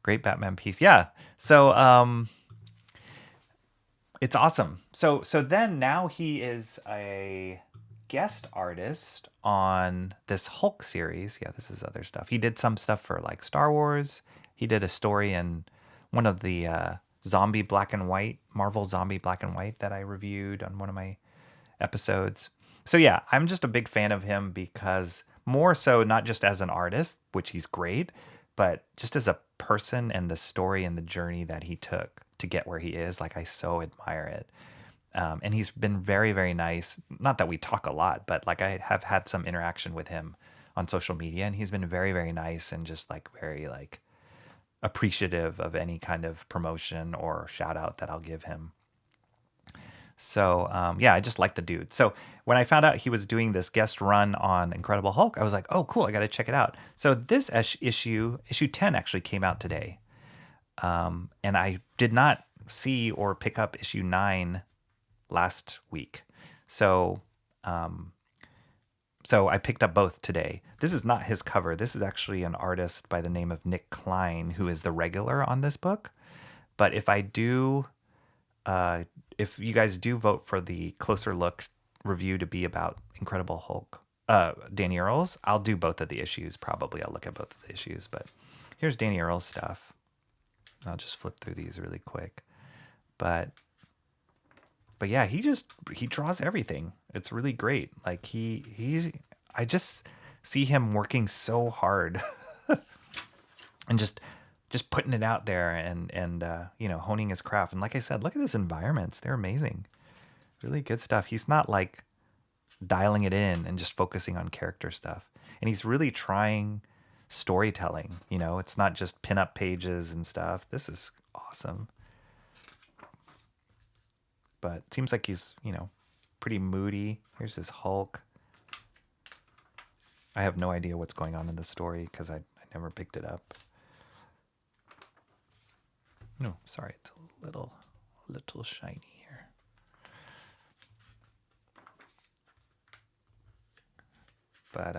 Great Batman piece. Yeah. So It's awesome. So then now he is a guest artist on this Hulk series. Yeah, this is other stuff. He did some stuff for like Star Wars. He did a story in one of the zombie black and white, Marvel zombie black and white that I reviewed on one of my episodes. So yeah, I'm just a big fan of him because more so not just as an artist, which he's great, but just as a person and the story and the journey that he took to get where he is. Like I so admire it. And he's been very, very nice. Not that we talk a lot, but like I have had some interaction with him on social media, and he's been very, very nice and just like very like appreciative of any kind of promotion or shout out that I'll give him. So yeah, I just like the dude. So when I found out he was doing this guest run on Incredible Hulk, I was like, oh, cool, I got to check it out. So this issue 10 actually came out today. And I did not see or pick up issue 9 last week. So so I picked up both today. This is not his cover. This is actually an artist by the name of Nick Klein, who is the regular on this book. But if I do, if you guys do vote for the closer look review to be about Incredible Hulk, Danny Earls, I'll do both of the issues. Probably I'll look at both of the issues. But here's Danny Earls stuff. I'll just flip through these really quick. But yeah, he draws everything. It's really great. Like I just see him working so hard and just putting it out there and you know, honing his craft. And like I said, look at his environments. They're amazing. Really good stuff. He's not like dialing it in and just focusing on character stuff. And he's really trying storytelling. You know, it's not just pin-up pages and stuff. This is awesome. But it seems like he's, you know, pretty moody. Here's his Hulk. I have no idea what's going on in the story because I never picked it up. No, sorry, it's a little shiny here. But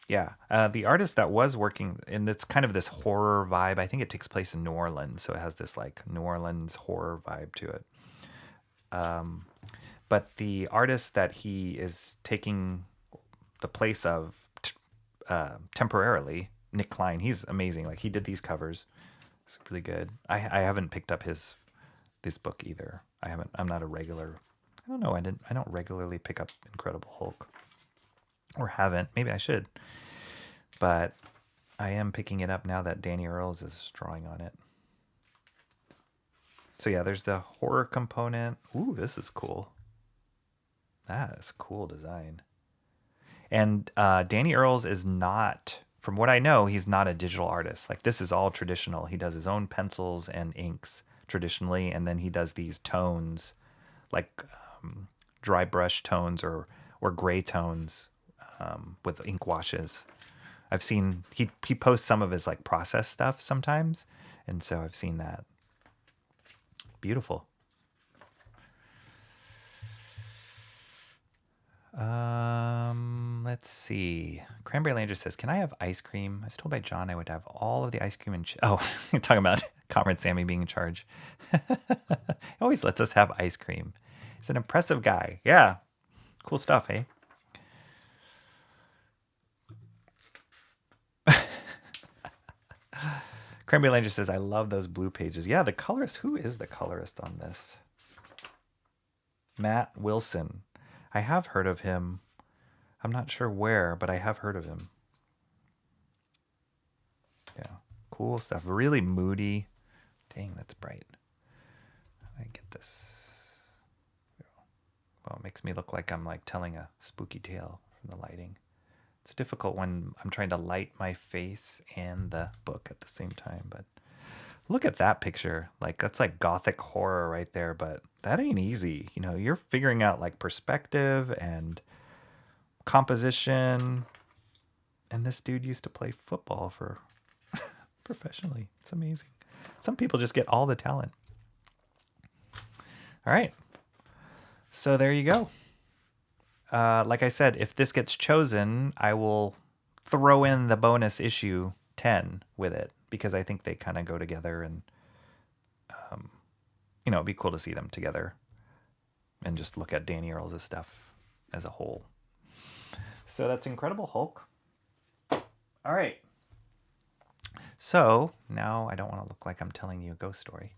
yeah, the artist that was working, and it's kind of this horror vibe. I think it takes place in New Orleans, so it has this like New Orleans horror vibe to it. But the artist that he is taking the place of temporarily, Nick Klein, he's amazing. Like he did these covers. It's really good. I haven't picked up this book either. I'm not a regular. I don't know. I don't regularly pick up Incredible Hulk, or haven't. Maybe I should. But I am picking it up now that Danny Earls is drawing on it. So yeah, there's the horror component. Ooh, this is cool. That is cool design. And Danny Earls is not, from what I know, he's not a digital artist. Like this is all traditional. He does his own pencils and inks traditionally, and then he does these tones, like dry brush tones or gray tones with ink washes. I've seen he posts some of his like process stuff sometimes, and so I've seen that. Beautiful. Let's see. Cranberry Landry says, "Can I have ice cream? I was told by John I would have all of the ice cream and oh, you're talking about Comrade Sammy being in charge. He always lets us have ice cream. He's an impressive guy. Yeah, cool stuff, eh?" Cranberry Landry says, "I love those blue pages." Yeah, the colorist. Who is the colorist on this? Matt Wilson. I have heard of him. I'm not sure where, but I have heard of him. Yeah, cool stuff. Really moody. Dang, that's bright. How do I get this? Well, it makes me look like I'm like telling a spooky tale from the lighting. It's difficult when I'm trying to light my face and the book at the same time, but look at that picture. Like that's like gothic horror right there, but that ain't easy. You know, you're figuring out like perspective and composition. And this dude used to play football for professionally. It's amazing. Some people just get all the talent. All right. So there you go. Like I said, if this gets chosen, I will throw in the bonus issue 10 with it because I think they kind of go together. And you know, it'd be cool to see them together and just look at Danny Earls' stuff as a whole. So that's Incredible Hulk. All right. So now I don't want to look like I'm telling you a ghost story.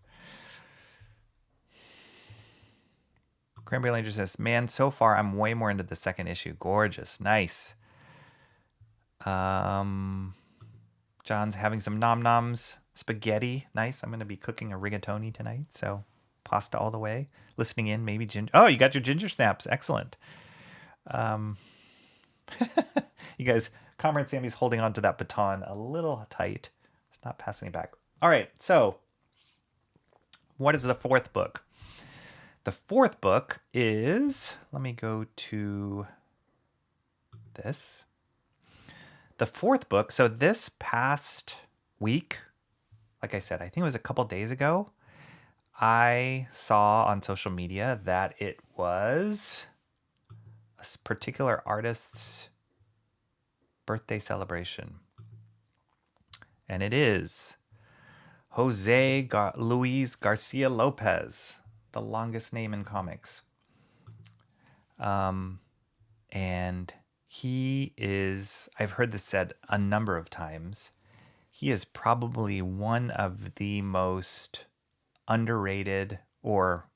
Cranberry Ranger says, man, so far I'm way more into the second issue. Gorgeous. Nice. John's having some nom-noms. Spaghetti. Nice. I'm going to be cooking a rigatoni tonight. So pasta all the way. Listening in, maybe ginger. Oh, you got your ginger snaps. Excellent. You guys, Comrade Sammy's holding on to that baton a little tight. It's not passing it back. All right. So what is the fourth book? The fourth book is, let me go to this. The fourth book, so this past week, like I said, I think it was a couple days ago, I saw on social media that it was a particular artist's birthday celebration. And it is Jose Luis Garcia Lopez, the longest name in comics. And he is, I've heard this said a number of times, he is probably one of the most underrated, or,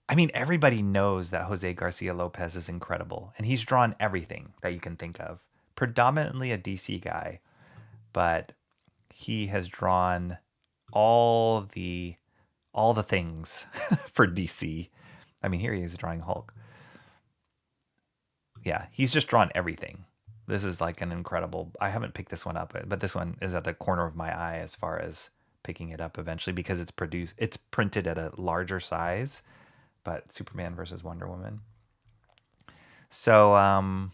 I mean, everybody knows that Jose Garcia Lopez is incredible, and he's drawn everything that you can think of. Predominantly a DC guy, but he has drawn all the things for DC. I mean, here he is drawing Hulk. Yeah, he's just drawn everything. This is like an incredible, I haven't picked this one up, but this one is at the corner of my eye as far as picking it up eventually, because it's printed at a larger size, but Superman versus Wonder Woman. So,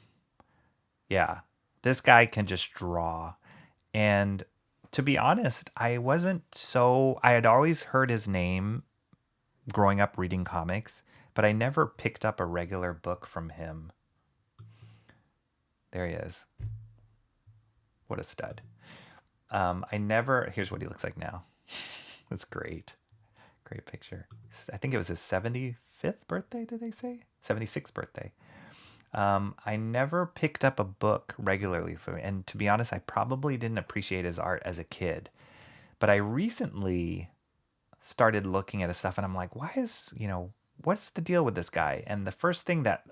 yeah, this guy can just draw. And to be honest, I had always heard his name growing up reading comics, but I never picked up a regular book from him. There he is. What a stud. Here's what he looks like now. That's great. Great picture. I think it was his 75th birthday, did they say? 76th birthday. I never picked up a book regularly for him. And to be honest, I probably didn't appreciate his art as a kid. But I recently started looking at his stuff and I'm like, what's the deal with this guy? And the first thing that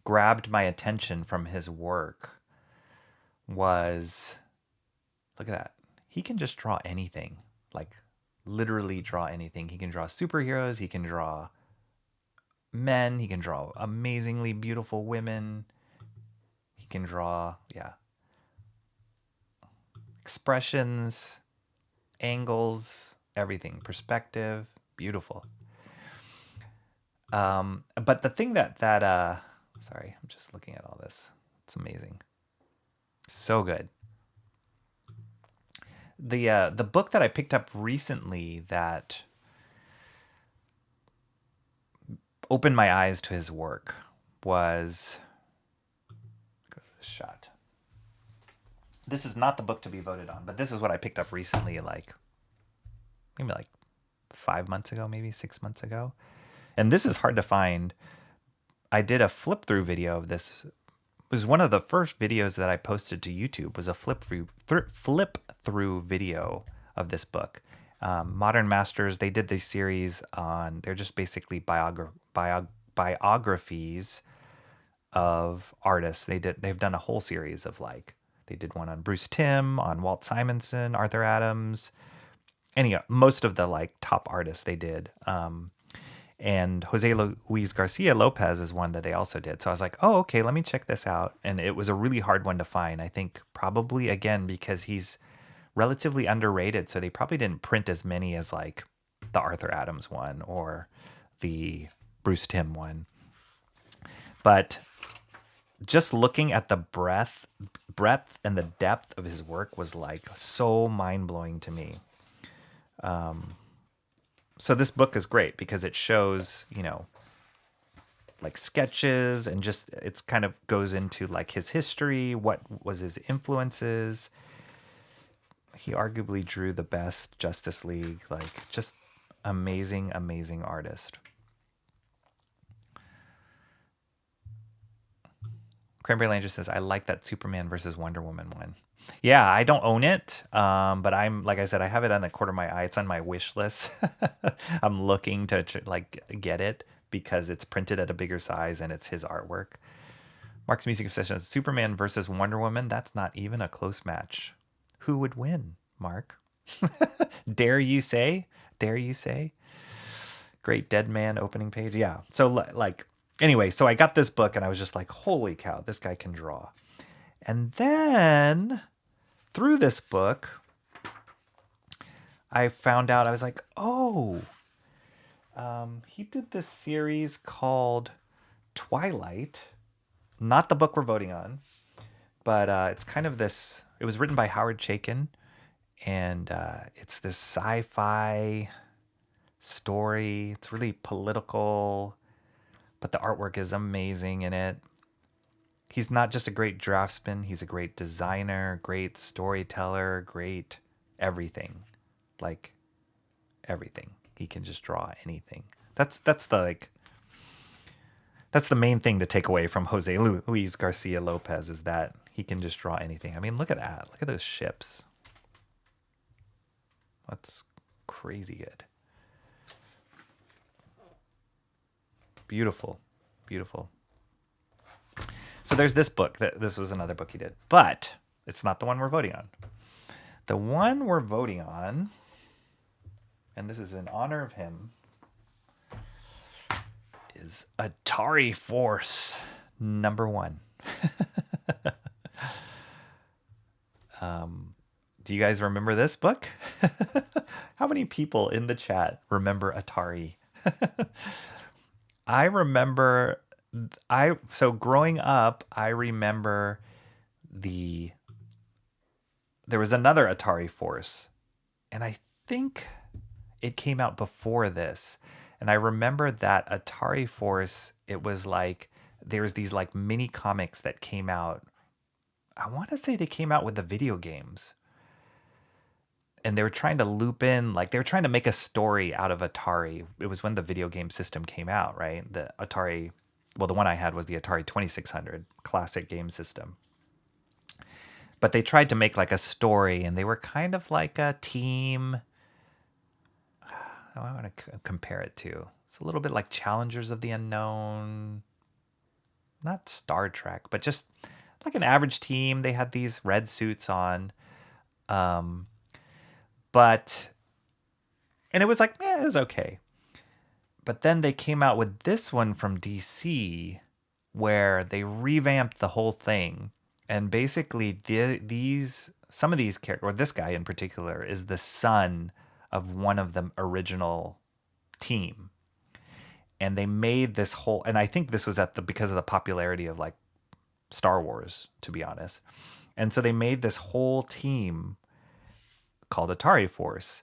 grabbed my attention from his work was, look at that. He can just draw anything, like literally draw anything. He can draw superheroes. He can draw men. He can draw amazingly beautiful women. He can draw, expressions, angles, everything, perspective, beautiful. But the thing sorry, I'm just looking at all this. It's amazing. So good. The book that I picked up recently that opened my eyes to his work was, go to this shot. This is not the book to be voted on, but this is what I picked up recently, maybe 5 months ago, maybe 6 months ago. And this is hard to find. I did a flip through video of this. It was one of the first videos that I posted to YouTube, was a flip through video of this book. Modern Masters, they did this series on, they're just basically biographies of artists. They've done a whole series of they did one on Bruce Timm, on Walt Simonson, Arthur Adams, most of the top artists they did. And Jose Luis Garcia Lopez is one that they also did. So I was like, oh, okay, let me check this out. And it was a really hard one to find. I think probably, again, because he's relatively underrated. So they probably didn't print as many as the Arthur Adams one or the Bruce Timm one. But just looking at the breadth and the depth of his work was so mind-blowing to me. So this book is great because it shows, sketches and just, it's kind of goes into his history, what was his influences. he arguably drew the best Justice League. Like, just amazing, amazing artist. Cranberry Langer says, I like that Superman versus Wonder Woman one. Yeah, I don't own it, but I'm, like I said, I have it on the corner of my eye. It's on my wish list. I'm looking to like get it because it's printed at a bigger size and it's his artwork. Mark's Music Obsession says, Superman versus Wonder Woman. That's not even a close match. Who would win, Mark? Dare you say? Dare you say? Great Dead Man opening page. Yeah. So like, anyway, so I got this book and I was just like, holy cow, this guy can draw. And then through this book, I found out, I was like, oh, he did this series called Twilight. Not the book we're voting on, but it's kind of this, it was written by Howard Chaykin, and it's this sci-fi story. It's really political, but the artwork is amazing in it. He's not just a great draftsman, he's a great designer, great storyteller, great everything. Like, everything. He can just draw anything. That's the main thing to take away from Jose Luis Garcia Lopez, is that he can just draw anything. I mean, look at that. Look at those ships. That's crazy good. Beautiful. Beautiful. So there's this book. This was another book he did. But it's not the one we're voting on. The one we're voting on, and this is in honor of him, is Atari Force #1. Do you guys remember this book? How many people in the chat remember Atari? I remember, so growing up, I remember there was another Atari Force, and I think it came out before this. And I remember that Atari Force, it was like, there's these like mini comics that came out. I want to say they came out with the video games. And they were trying to loop in, like they were trying to make a story out of Atari. It was when the video game system came out, right? The Atari, well, the one I had was the Atari 2600 classic game system. But they tried to make like a story, and they were kind of like a team. I want to compare it to. It's a little bit like Challengers of the Unknown. Not Star Trek, but just like an average team. They had these red suits on. And it was like, it was okay. But then they came out with this one from DC where they revamped the whole thing. And basically some of these characters, or this guy in particular, is the son of one of the original team. And they made this whole, and I think this was because of the popularity of like Star Wars, to be honest. And so they made this whole team called Atari Force.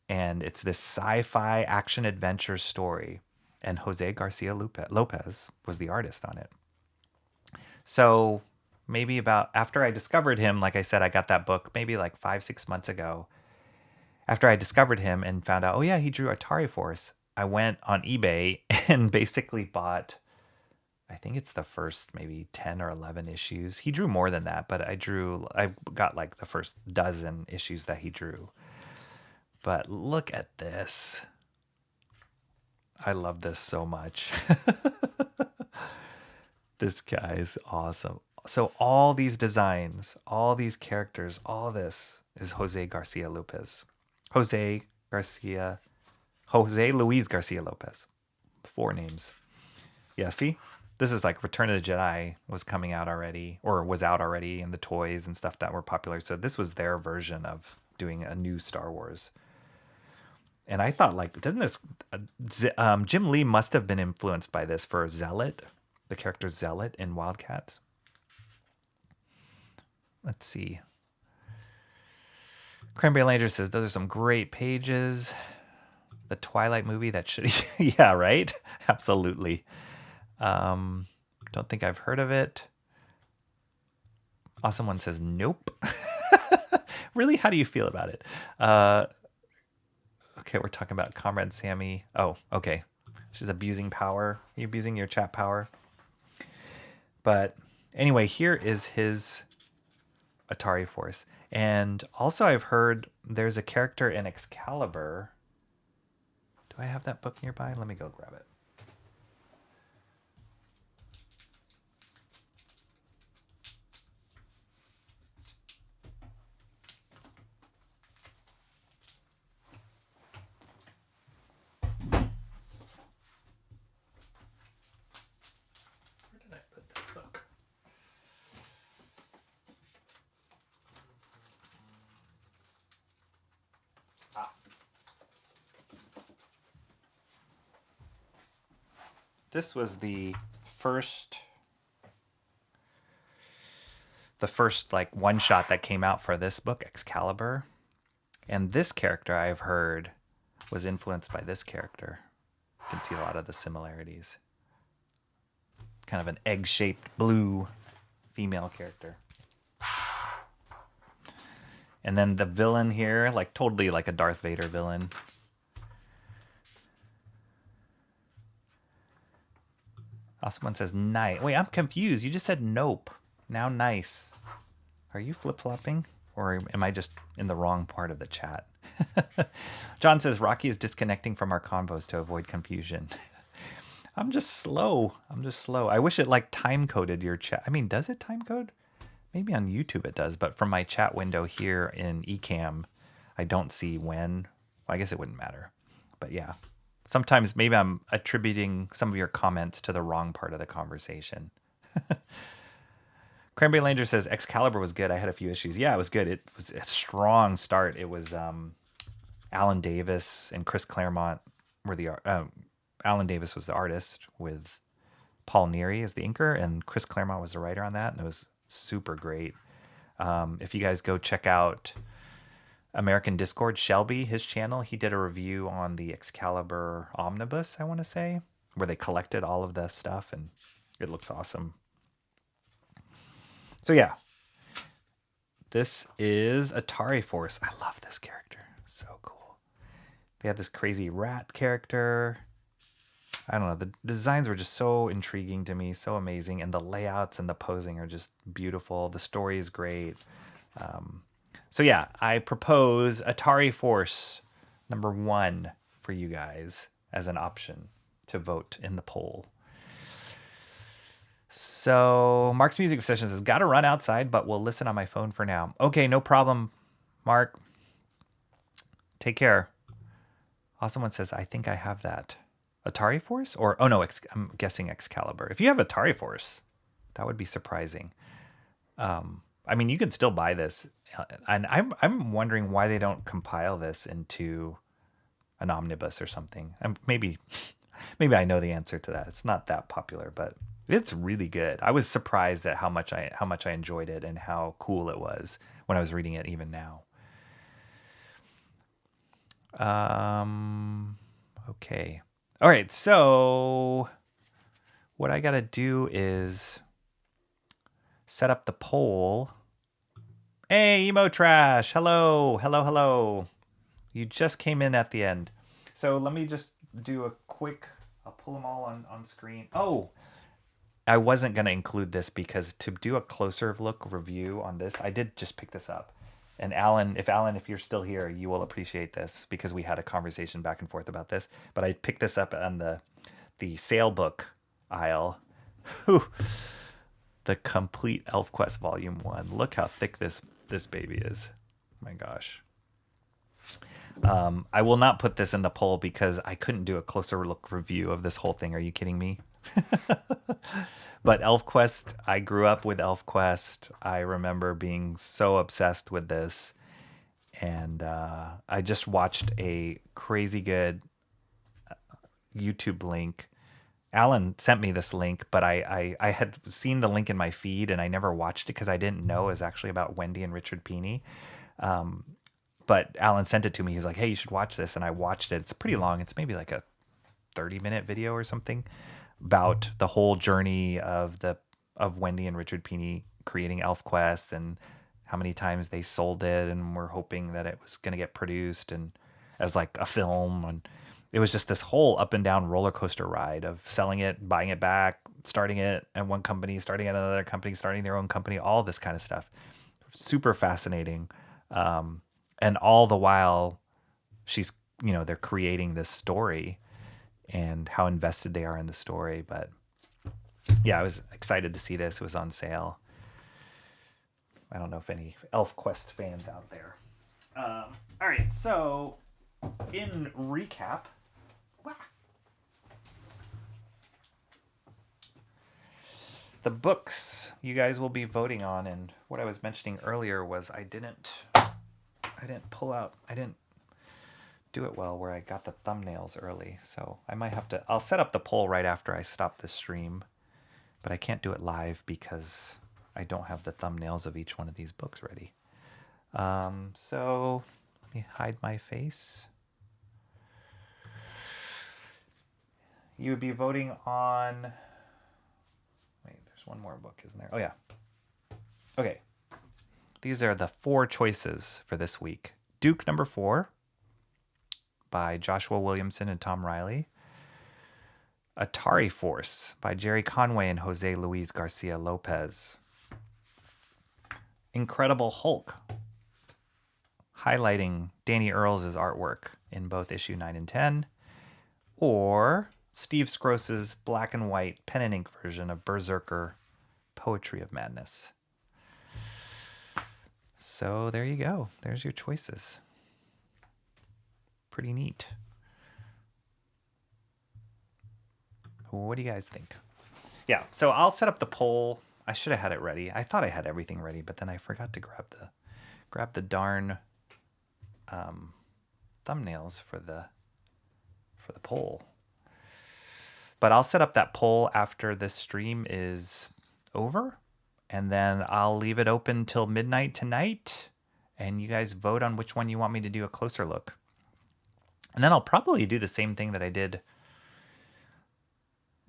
And it's this sci-fi action adventure story. And Jose Garcia Lopez was the artist on it. So maybe after I discovered him, like I said, I got that book maybe like 5-6 months ago. After I discovered him and found out, oh yeah, he drew Atari Force, I went on eBay and basically bought, I think it's the first maybe 10 or 11 issues. He drew more than that, but I got like the first dozen issues that he drew. But look at this. I love this so much. This guy is awesome. So all these designs, all these characters, all this is Jose Garcia Lopez. Jose Luis Garcia Lopez. 4 names. Yeah, see? This is like Return of the Jedi was coming out already, or was out already, and the toys and stuff that were popular. So this was their version of doing a new Star Wars. And I thought, like, doesn't this... Jim Lee must have been influenced by this for Zealot, the character Zealot in Wildcats. Let's see. Cranberry Langer says, those are some great pages. The Twilight movie, that should... yeah, right? Absolutely. Don't think I've heard of it. Awesome One says, nope. Really, how do you feel about it? Okay, we're talking about Comrade Sammy. Oh, okay. She's abusing power. You're abusing your chat power. But anyway, here is his Atari Force. And also I've heard there's a character in Excalibur. Do I have that book nearby? Let me go grab it. Where did I put that book? This was the first like one shot that came out for this book, Excalibur. And this character I've heard was influenced by this character. You can see a lot of the similarities. Kind of an egg-shaped blue female character. And then the villain here, like totally like a Darth Vader villain. Someone says nice. Wait, I'm confused. You just said nope. Now nice. Are you flip-flopping? Or am I just in the wrong part of the chat? John says Rocky is disconnecting from our convos to avoid confusion. I'm just slow. I wish it like time-coded your chat. I mean, does it time-code? Maybe on YouTube it does, but from my chat window here in Ecamm, I don't see when. Well, I guess it wouldn't matter. But yeah. Sometimes maybe I'm attributing some of your comments to the wrong part of the conversation. Cranberry Langer says Excalibur was good. I had a few issues. Yeah, it was good. It was a strong start. It was Alan Davis and Chris Claremont were the Alan Davis was the artist with Paul Neary as the inker, and Chris Claremont was the writer on that, and it was super great. If you guys go check out American Discord, Shelby, his channel, he did a review on the Excalibur Omnibus, I want to say, where they collected all of the stuff, and it looks awesome. So yeah, this is Atari Force. I love this character. So cool. They had this crazy rat character. I don't know. The designs were just so intriguing to me, so amazing. And the layouts and the posing are just beautiful. The story is great. So yeah, I propose Atari Force #1 for you guys as an option to vote in the poll. So Mark's Music Obsession says, gotta run outside, but we'll listen on my phone for now. Okay, no problem, Mark. Take care. Awesome one says, I think I have that. Atari Force? Or, oh no, I'm guessing Excalibur. If you have Atari Force, that would be surprising. I mean, you can still buy this. And I'm wondering why they don't compile this into an omnibus or something. Maybe I know the answer to that. It's not that popular, but it's really good. I was surprised at how much I enjoyed it and how cool it was when I was reading it even now. Okay. All right, so what I got to do is set up the poll. Hey, Emo Trash. Hello. You just came in at the end. So let me just do a quick, I'll pull them all on screen. Oh, I wasn't going to include this because to do a closer look review on this, I did just pick this up. And Alan, if you're still here, you will appreciate this because we had a conversation back and forth about this. But I picked this up on the sale book aisle. The complete ElfQuest Volume 1. Look how thick this baby is. My gosh. I will not put this in the poll because I couldn't do a closer look review of this whole thing. Are you kidding me? But ElfQuest, I grew up with ElfQuest. I remember being so obsessed with this. And I just watched a crazy good YouTube link. Alan sent me this link, but I had seen the link in my feed and I never watched it because I didn't know it was actually about Wendy and Richard Pini. But Alan sent it to me. He was like, hey, you should watch this. And I watched it. It's pretty long. It's maybe like a 30-minute video or something about the whole journey of Wendy and Richard Pini creating ElfQuest and how many times they sold it and were hoping that it was going to get produced and as like a film. And it was just this whole up and down roller coaster ride of selling it, buying it back, starting it at one company, starting at another company, starting their own company, all this kind of stuff. Super fascinating. And all the while she's, they're creating this story and how invested they are in the story. But yeah, I was excited to see this. It was on sale. I don't know if any ElfQuest fans out there. All right, so in recap, the books you guys will be voting on, and what I was mentioning earlier was I didn't do it well where I got the thumbnails early, so I might have to. I'll set up the poll right after I stop the stream, but I can't do it live because I don't have the thumbnails of each one of these books ready. So let me hide my face. You would be voting on. Wait, there's one more book, isn't there? Oh yeah. Okay. These are the 4 choices for this week. Duke number 4 by Joshua Williamson and Tom Riley. Atari Force by Jerry Conway and Jose Luis Garcia Lopez. Incredible Hulk, highlighting Danny Earls' artwork in both issue 9 and 10. Or Steve Scrose's black and white pen and ink version of BRZRKR, Poetry of Madness. So there you go. There's your choices. Pretty neat. What do you guys think? Yeah, so I'll set up the poll. I should have had it ready. I thought I had everything ready, but then I forgot to grab the darn thumbnails for the poll. But I'll set up that poll after this stream is over, and then I'll leave it open till midnight tonight, and you guys vote on which one you want me to do a closer look. And then I'll probably do the same thing that I did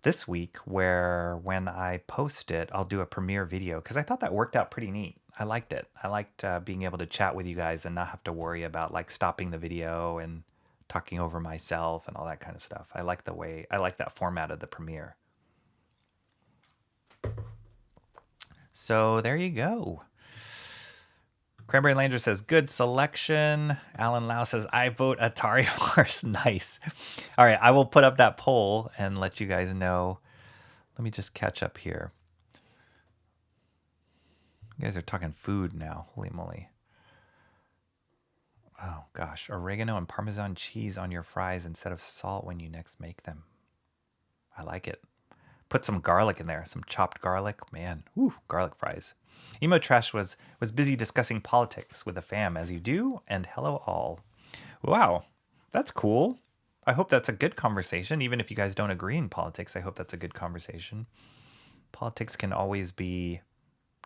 this week, where when I post it, I'll do a premiere video, because I thought that worked out pretty neat. I liked it. I liked being able to chat with you guys and not have to worry about like stopping the video and talking over myself and all that kind of stuff. I like that format of the premiere. So there you go. Cranberry Langer says, good selection. Alan Lau says, I vote Atari Force. Nice. All right, I will put up that poll and let you guys know. Let me just catch up here. You guys are talking food now. Holy moly. Oh, gosh. Oregano and Parmesan cheese on your fries instead of salt when you next make them. I like it. Put some garlic in there. Some chopped garlic. Man, whew, garlic fries. Emo Trash was busy discussing politics with the fam, as you do, and hello all. Wow, that's cool. I hope that's a good conversation. Even if you guys don't agree in politics, I hope that's a good conversation. Politics can always be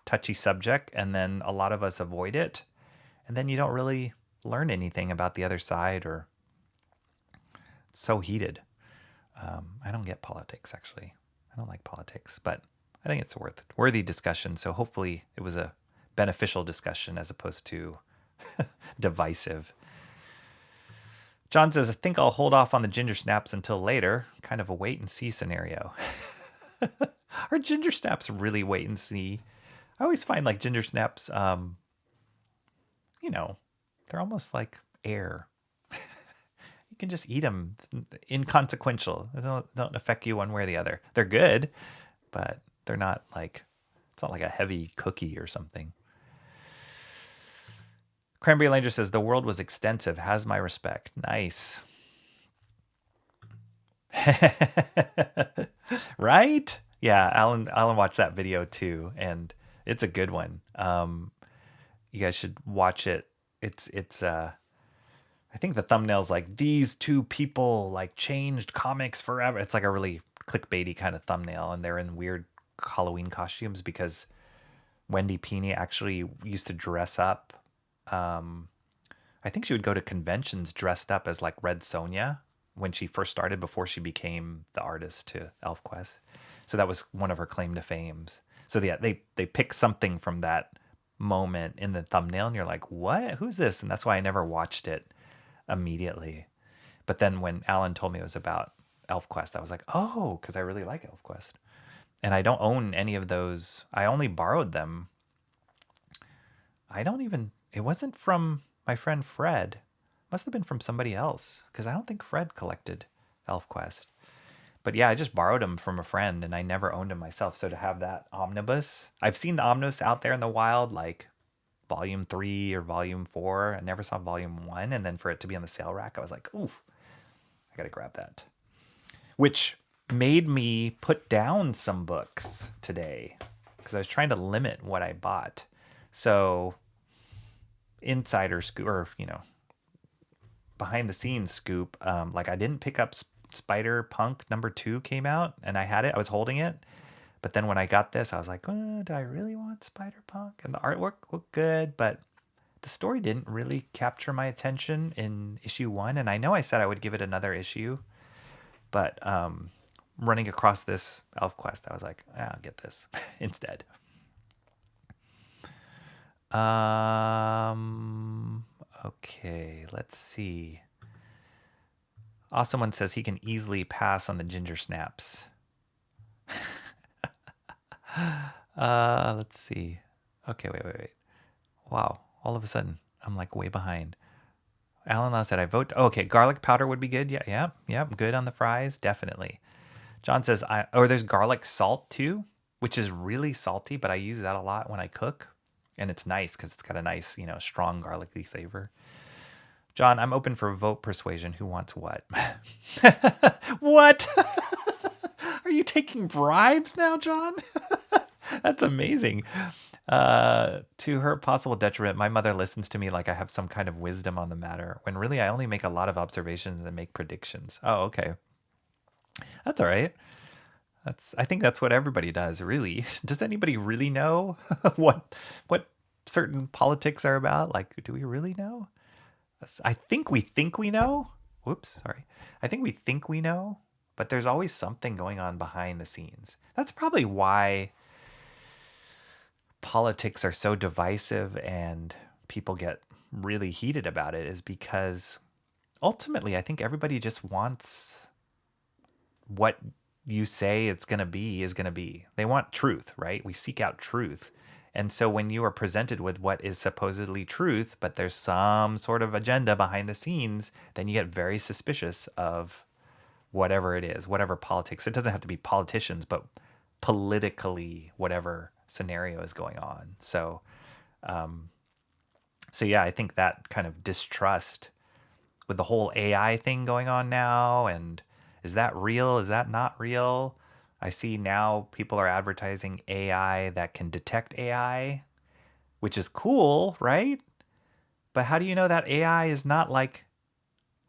touchy subject, and then a lot of us avoid it, and then you don't really learn anything about the other side, or it's so heated. I don't get politics, actually. I don't like politics, but I think it's a worthy discussion. So hopefully it was a beneficial discussion as opposed to divisive. John says, I think I'll hold off on the ginger snaps until later. Kind of a wait and see scenario. Are ginger snaps really wait and see? I always find like ginger snaps, they're almost like air. You can just eat them, inconsequential. They don't affect you one way or the other. They're good, but they're not like, it's not like a heavy cookie or something. Cranberry Langer says, the world was extensive. Has my respect. Nice. Right? Yeah, Alan watched that video too, and it's a good one. You guys should watch it. It's I think the thumbnail's like, these two people like changed comics forever. It's like a really clickbaity kind of thumbnail, and they're in weird Halloween costumes because Wendy Pini actually used to dress up. I think she would go to conventions dressed up as like Red Sonja when she first started, before she became the artist to ElfQuest. So that was one of her claim to fames. So yeah, they picked something from that moment in the thumbnail and you're like, what? Who's this? And that's why I never watched it immediately. But then when Alan told me it was about ElfQuest, I was like, oh, because I really like ElfQuest. And I don't own any of those. I only borrowed them. It wasn't from my friend Fred. It must have been from somebody else because I don't think Fred collected ElfQuest. But yeah, I just borrowed them from a friend and I never owned them myself. So to have that omnibus, I've seen the omnibus out there in the wild, like volume 3 or volume 4. I never saw volume 1. And then for it to be on the sale rack, I was like, oof, I got to grab that. Which made me put down some books today because I was trying to limit what I bought. So insider scoop, or, behind the scenes scoop, like I didn't pick up Spider Punk #2 came out and I had it. I was holding it. But then when I got this, I was like, oh, do I really want Spider Punk? And the artwork looked good, but the story didn't really capture my attention in issue 1. And I know I said I would give it another issue, but running across this ElfQuest, I was like, I'll get this instead. Okay, let's see. Awesome One says he can easily pass on the ginger snaps. Let's see. Okay, wait. Wow, all of a sudden, I'm like way behind. Alan Law said, I vote. Okay, garlic powder would be good. Yeah, good on the fries, definitely. John says, there's garlic salt too, which is really salty, but I use that a lot when I cook. And it's nice because it's got a nice, strong garlicky flavor. John, I'm open for vote persuasion. Who wants what? What? Are you taking bribes now, John? That's amazing. To her possible detriment, my mother listens to me like I have some kind of wisdom on the matter, when really I only make a lot of observations and make predictions. Oh, okay. That's all right. I think that's what everybody does, really. Does anybody really know what certain politics are about? Like, do we really know? I think we know. Whoops, sorry. I think we think we know, but there's always something going on behind the scenes. That's probably why politics are so divisive and people get really heated about it, is because ultimately I think everybody just wants what you say it's going to be is going to be. They want truth, right? We seek out truth. And so when you are presented with what is supposedly truth, but there's some sort of agenda behind the scenes, then you get very suspicious of whatever it is, whatever politics. It doesn't have to be politicians, but politically, whatever scenario is going on. So yeah, I think that kind of distrust with the whole AI thing going on now, and is that real? Is that not real? I see now people are advertising AI that can detect AI, which is cool, right? But how do you know that AI is not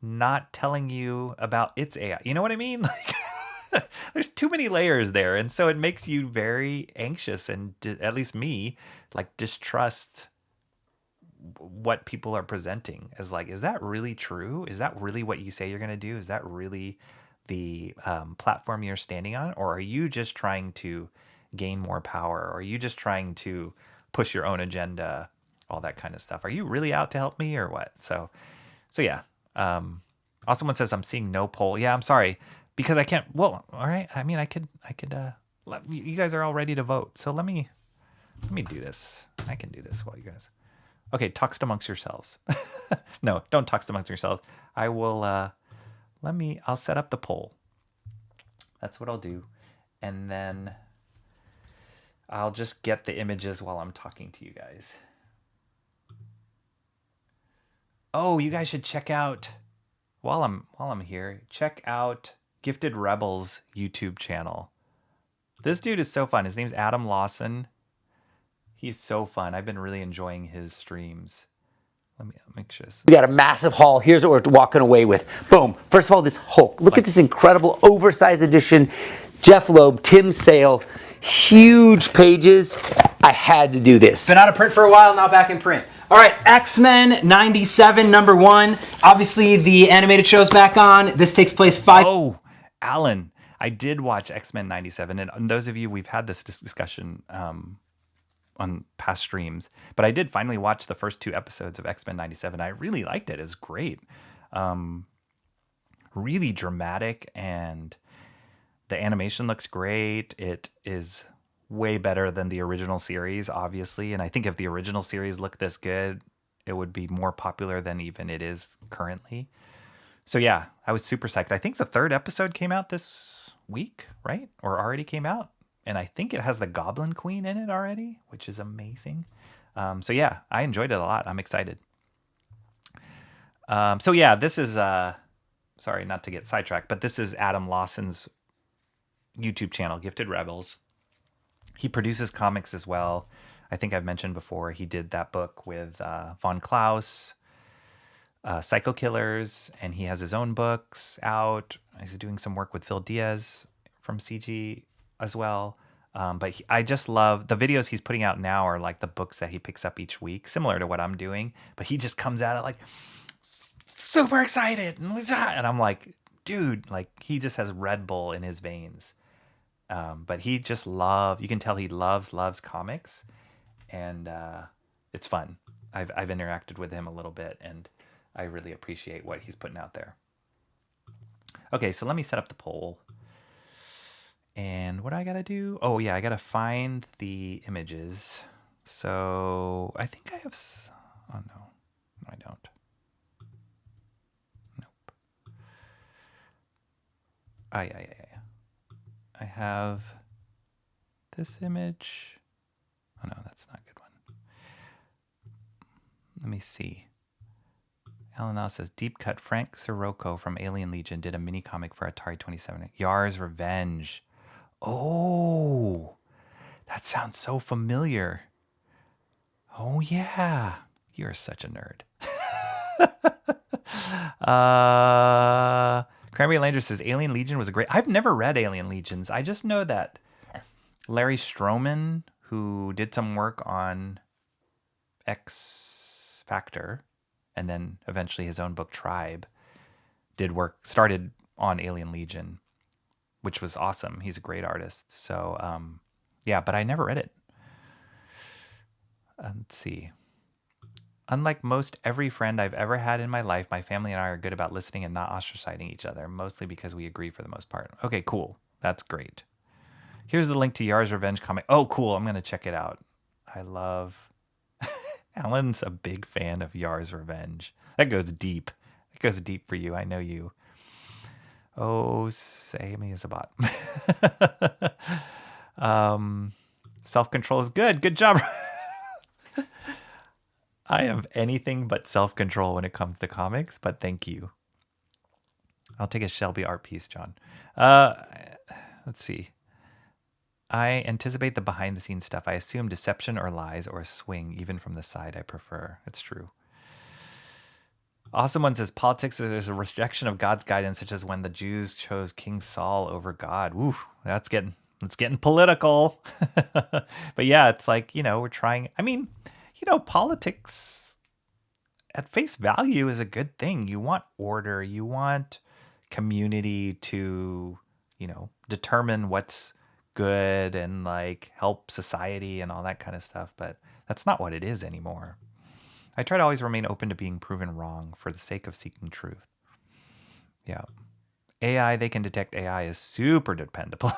not telling you about its AI? You know what I mean? Like, there's too many layers there. And so it makes you very anxious and, at least me, distrust what people are presenting as is that really true? Is that really what you say you're going to do? Is that really the platform you're standing on? Or are you just trying to gain more power? Or are you just trying to push your own agenda? All that kind of stuff. Are you really out to help me or what? So yeah. Also, one says I'm seeing no poll. Yeah, I'm sorry because I can't. Well, all right. I mean, I could. You guys are all ready to vote. So let me do this. I can do this while you guys. Okay, talks amongst yourselves. No, don't talk amongst yourselves. I will. I'll set up the poll. That's what I'll do. And then I'll just get the images while I'm talking to you guys. Oh, you guys should check out, while I'm here, check out Gifted Rebels YouTube channel. This dude is so fun. His name's Adam Lawson. He's so fun. I've been really enjoying his streams. Let me make sure. We got a massive haul. Here's what we're walking away with. Boom. First of all, this Hulk. Look at this incredible oversized edition. Jeff Loeb, Tim Sale. Huge pages. I had to do this. Been out of print for a while, now back in print. All right, X-Men 97, #1. Obviously, the animated show's back on. This takes place Oh, Alan, I did watch X-Men 97. And those of you, we've had this discussion on past streams. But I did finally watch the first 2 episodes of X-Men 97. I really liked it. It's great. Really dramatic, and the animation looks great. It is way better than the original series, obviously. And I think if the original series looked this good, it would be more popular than even it is currently. So yeah, I was super psyched. I think the 3rd episode came out this week, right? Or already came out. And I think it has the Goblin Queen in it already, which is amazing. So yeah, I enjoyed it a lot. I'm excited. So yeah, this is, sorry, not to get sidetracked, but this is Adam Lawson's YouTube channel, Gifted Rebels. He produces comics as well. I think I've mentioned before, he did that book with Von Klaus, Psycho Killers, and he has his own books out. He's doing some work with Phil Diaz from CG as well. But I just love the videos he's putting out now are like the books that he picks up each week, similar to what I'm doing. But he just comes at it like super excited. And I'm like, dude, like he just has Red Bull in his veins. But he just you can tell he loves comics, and it's fun. I've interacted with him a little bit, and I really appreciate what he's putting out there. Okay, so let me set up the poll. And what do I gotta do? Oh yeah, I gotta find the images. So I think I have, oh no, I don't. Nope. Yeah. I have this image. Oh no, that's not a good one. Let me see. Alan L says, deep cut Frank Sirocco from Alien Legion did a mini comic for Atari 27. Yar's Revenge. Oh, that sounds so familiar. Oh yeah, you're such a nerd. Cranberry Lander says Alien Legion was a great. I've never read Alien Legions. I just know that Larry Stroman, who did some work on X Factor, and then eventually his own book Tribe, started on Alien Legion, which was awesome. He's a great artist. So yeah, but I never read it. Let's see. Unlike most every friend I've ever had in my life, my family and I are good about listening and not ostracizing each other, mostly because we agree for the most part. Okay, cool. That's great. Here's the link to Yar's Revenge comic. Oh, cool. I'm going to check it out. I love... Alan's a big fan of Yar's Revenge. That goes deep. It goes deep for you. I know you. Oh, Sammy is a bot. Self-control is good. Good job. I have anything but self-control when it comes to comics, but thank you. I'll take a Shelby art piece, John. Let's see. I anticipate the behind-the-scenes stuff. I assume deception or lies or a swing, even from the side I prefer. It's true. Awesome One says, politics is a rejection of God's guidance, such as when the Jews chose King Saul over God. Woo, it's getting political. But yeah, it's like, we're trying. I mean, politics at face value is a good thing. You want order. You want community to, determine what's good and like help society and all that kind of stuff. But that's not what it is anymore. I try to always remain open to being proven wrong for the sake of seeking truth. Yeah. AI, they can detect AI is super dependable,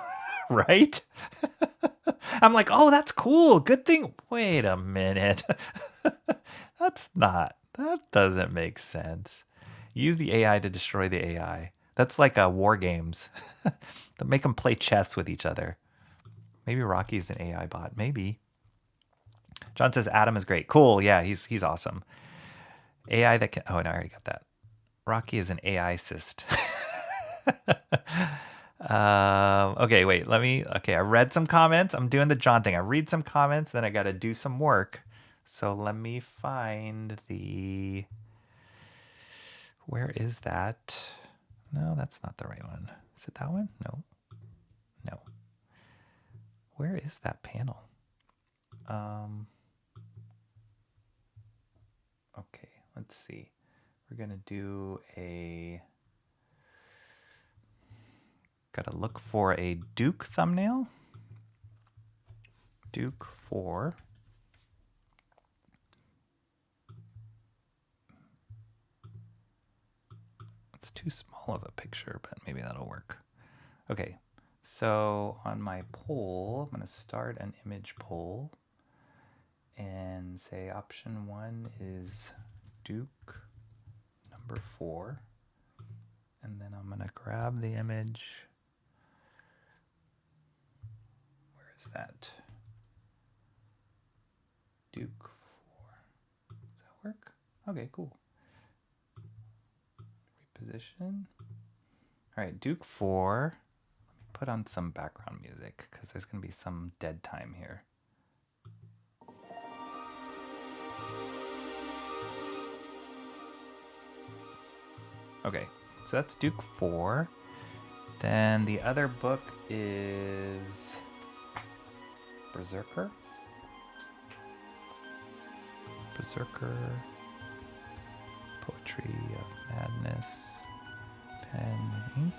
right? I'm like, oh, that's cool. Good thing. Wait a minute. That doesn't make sense. Use the AI to destroy the AI. That's like war games. To make them play chess with each other. Maybe Rocky's an AI bot. Maybe. John says Adam is great. Cool. Yeah, he's awesome. AI that can... Oh, no, I already got that. Rocky is an AI cyst. Okay, wait. I read some comments. I'm doing the John thing. I read some comments, then I got to do some work. So let me find the... Where is that? No, that's not the right one. Is it that one? No. Where is that panel? Okay, let's see. We're going to do got to look for a Duke thumbnail. Duke 4. It's too small of a picture, but maybe that'll work. Okay, so on my poll, I'm going to start an image poll and say option 1 is Duke number 4. And then I'm going to grab the image. Where is that? Duke 4. Does that work? Okay, cool. Reposition. All right, Duke 4. Let me put on some background music because there's going to be some dead time here. Okay, so that's Duke 4. Then the other book is BRZRKR. BRZRKR. Poetry of Madness. Pen, ink.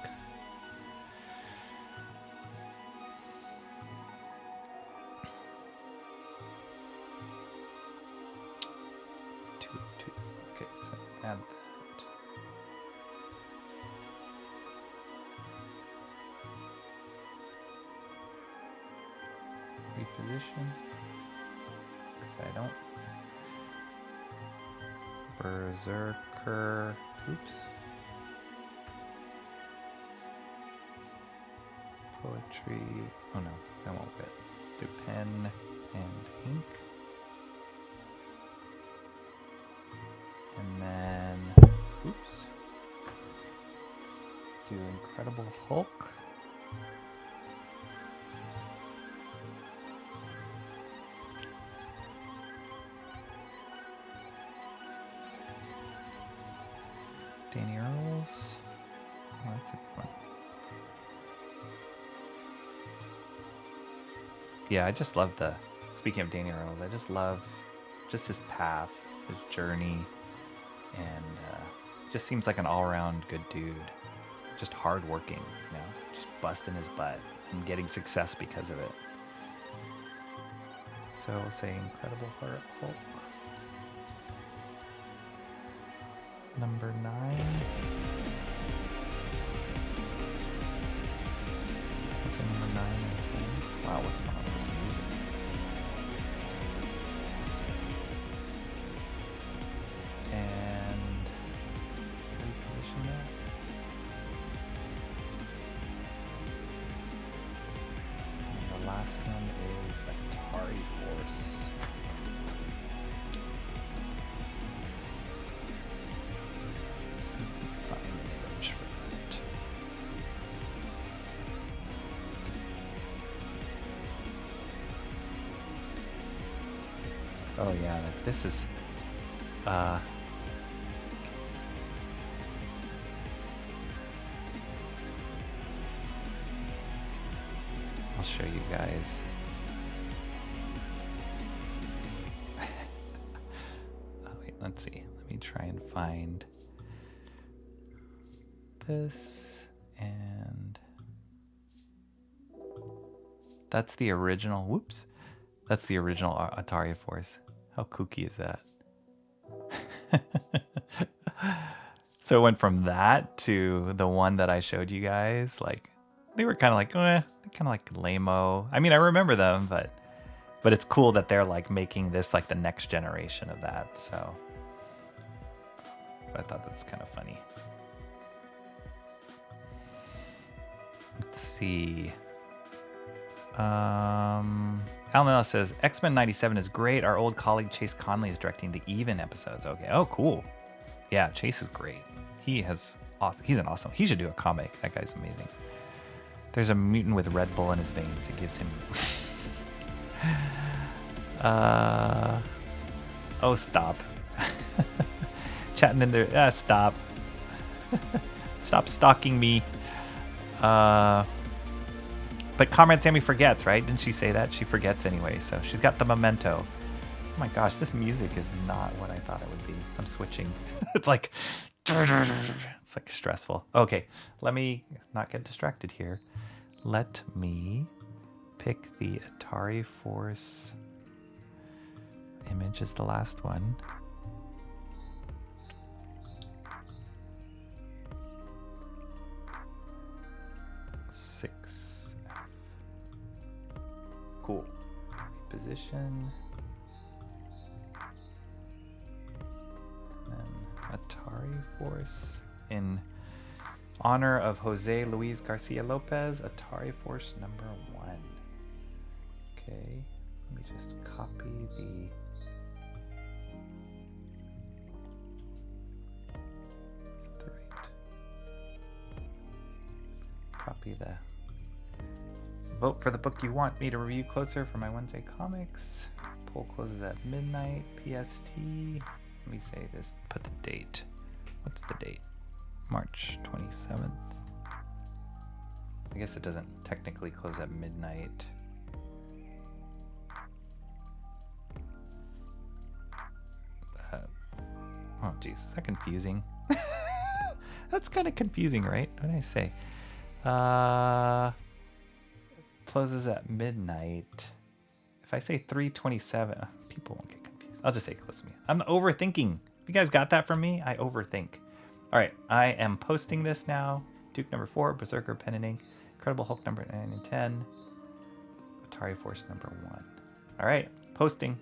Two. Okay, so add that. Reposition. Because I don't. BRZRKR. Oops. Poetry. Oh no, that won't fit. Do pen and ink. And then, oops. Do Incredible Hulk. Danny Earls. Oh, that's a good one. Yeah, I just love the, speaking of Danny Earls, I just love just his path, his journey, and just seems like an all-around good dude. Just hardworking, you know, just busting his butt and getting success because of it. So we'll say Incredible Hulk. Number 9. Let's say number 9 and 10. Wow, what's going on with this music? And reposition that. And the last one is Atari Force. Oh yeah, this is I'll show you guys. Oh wait, let's see. Let me try and find this, and that's the original. Whoops. That's the original Atari Force. How kooky is that? So it went from that to the one that I showed you guys. Like, they were kind of like, kind of like lame-o. I mean, I remember them, but it's cool that they're like making this like the next generation of that. So I thought that's kind of funny. Let's see. Alan Ellis says, X-Men 97 is great. Our old colleague Chase Conley is directing the Even episodes. Okay. Oh, cool. Yeah, Chase is great. He's an awesome. He should do a comic. That guy's amazing. There's a mutant with Red Bull in his veins. It gives him... Oh, stop. Chatting in there. Stop. Stop stalking me. But Comrade Sammy forgets, right? Didn't she say that? She forgets anyway, so she's got the memento. Oh my gosh, this music is not what I thought it would be. I'm switching. It's like stressful. Okay, let me not get distracted here. Let me pick the Atari Force image as the last one. 6F. Cool. Position. And then Atari Force in honor of Jose Luis Garcia Lopez, Atari Force number 1. Okay, let me just copy the... Is that the right? Copy the... Vote for the book you want me to review closer for my Wednesday comics. Poll closes at midnight, PST. Let me say this, put the date. What's the date? March 27th. I guess it doesn't technically close at midnight. Oh geez, is that confusing? That's kind of confusing, right? What did I say? Closes at midnight. If I say 3:27, people won't get confused. I'll just say close to me. I'm overthinking. You guys got that from me? I overthink. All right, I am posting this now. Duke number 4, Berserker pen and ink, Incredible Hulk number 9 and 10, Atari Force number 1. All right, posting.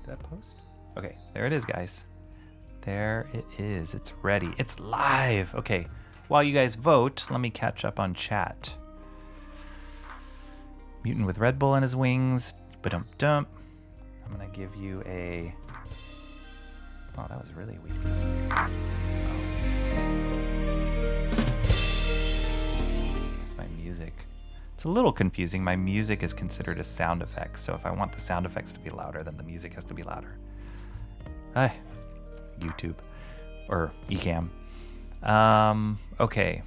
Did that post? Okay, there it is, guys. There it is. It's ready. It's live. Okay, while you guys vote, let me catch up on chat. Mutant with Red Bull in his wings. Ba-dum-dum. I'm gonna give you a... Oh, that was really weak. Oh. That's my music. It's a little confusing. My music is considered a sound effect, so if I want the sound effects to be louder, then the music has to be louder. Hi, YouTube or Ecamm. Okay.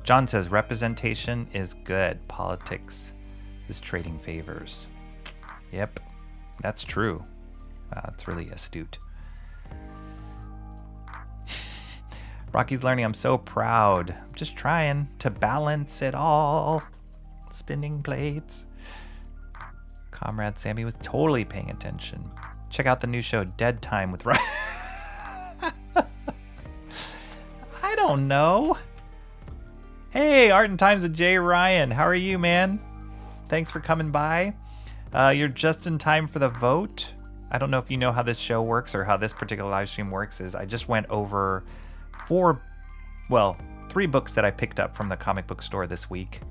John says representation is good. Politics is trading favors. Yep, that's true. That's really astute. Rocky's learning. I'm so proud. I'm just trying to balance it all. Spinning plates. Comrade Sammy was totally paying attention. Check out the new show, Dead Time with Ryan. I don't know. Hey, Art and Times of Jay Ryan. How are you, man? Thanks for coming by. You're just in time for the vote. I don't know if you know how this show works or how this particular live stream works. Is I just went over 3 books that I picked up from the comic book store this week.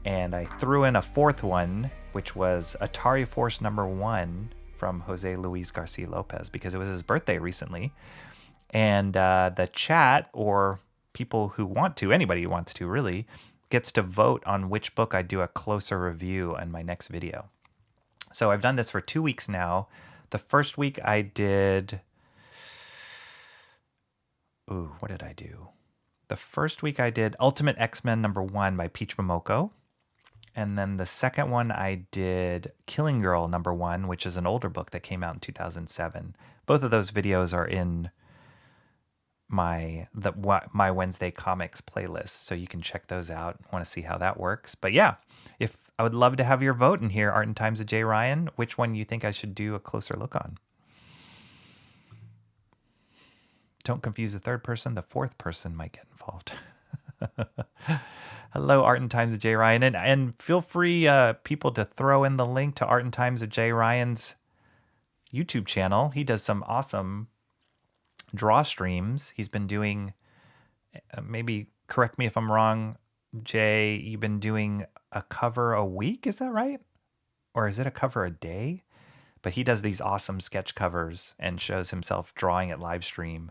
And I threw in a 4th one, which was Atari Force number 1 from Jose Luis Garcia Lopez, because it was his birthday recently. And the chat, or people who want to, anybody who wants to really, gets to vote on which book I do a closer review in my next video. So I've done this for 2 weeks now. The first week I did... Ooh, what did I do? The first week I did Ultimate X-Men number 1 by Peach Momoko. And then the second one I did Killing Girl number 1, which is an older book that came out in 2007. Both of those videos are in my Wednesday comics playlist, so you can check those out. Want to see how that works? But yeah, if I would love to have your vote in here, Art and Times of Jay Ryan. Which one you think I should do a closer look on? Don't confuse the third person. The fourth person might get involved. Hello, Art and Times of Jay Ryan, and feel free, people, to throw in the link to Art and Times of Jay Ryan's YouTube channel. He does some awesome draw streams. He's been doing, maybe correct me if I'm wrong, Jay, you've been doing a cover a week, is that right? Or is it a cover a day? But he does these awesome sketch covers and shows himself drawing at live stream.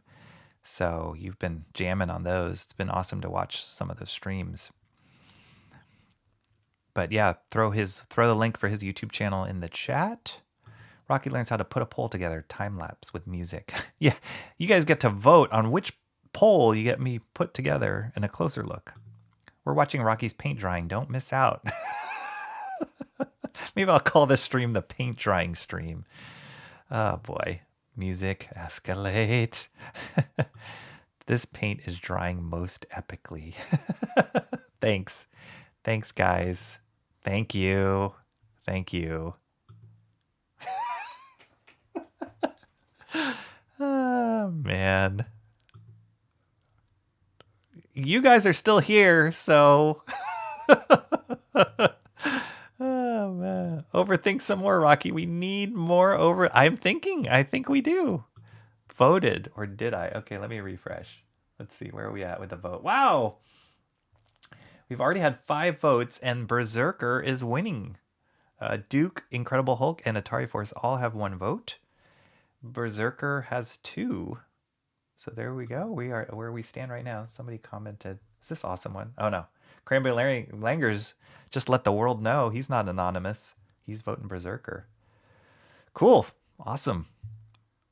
So you've been jamming on those. It's been awesome to watch some of those streams. But yeah, throw the link for his YouTube channel in the chat. Rocky learns how to put a poll together, time lapse with music. Yeah, you guys get to vote on which poll you get me put together in a closer look. We're watching Rocky's paint drying. Don't miss out. Maybe I'll call this stream the paint drying stream. Oh boy, music escalates. This paint is drying most epically. Thanks. Thanks, guys. Thank you. Thank you. Oh, man. you guys are still here, so oh man. Overthink some more, Rocky. We need more I think we do. Voted, or did I? Okay, let me refresh. Let's see, where are we at with the vote? Wow! We've already had 5 votes, and BRZRKR is winning. Duke, Incredible Hulk, and Atari Force all have 1 vote. BRZRKR has 2. So there we go. We are where we stand right now. Somebody commented. Is this awesome one? Oh no. Cranberry Langers just let the world know he's not anonymous. He's voting BRZRKR. Cool. Awesome.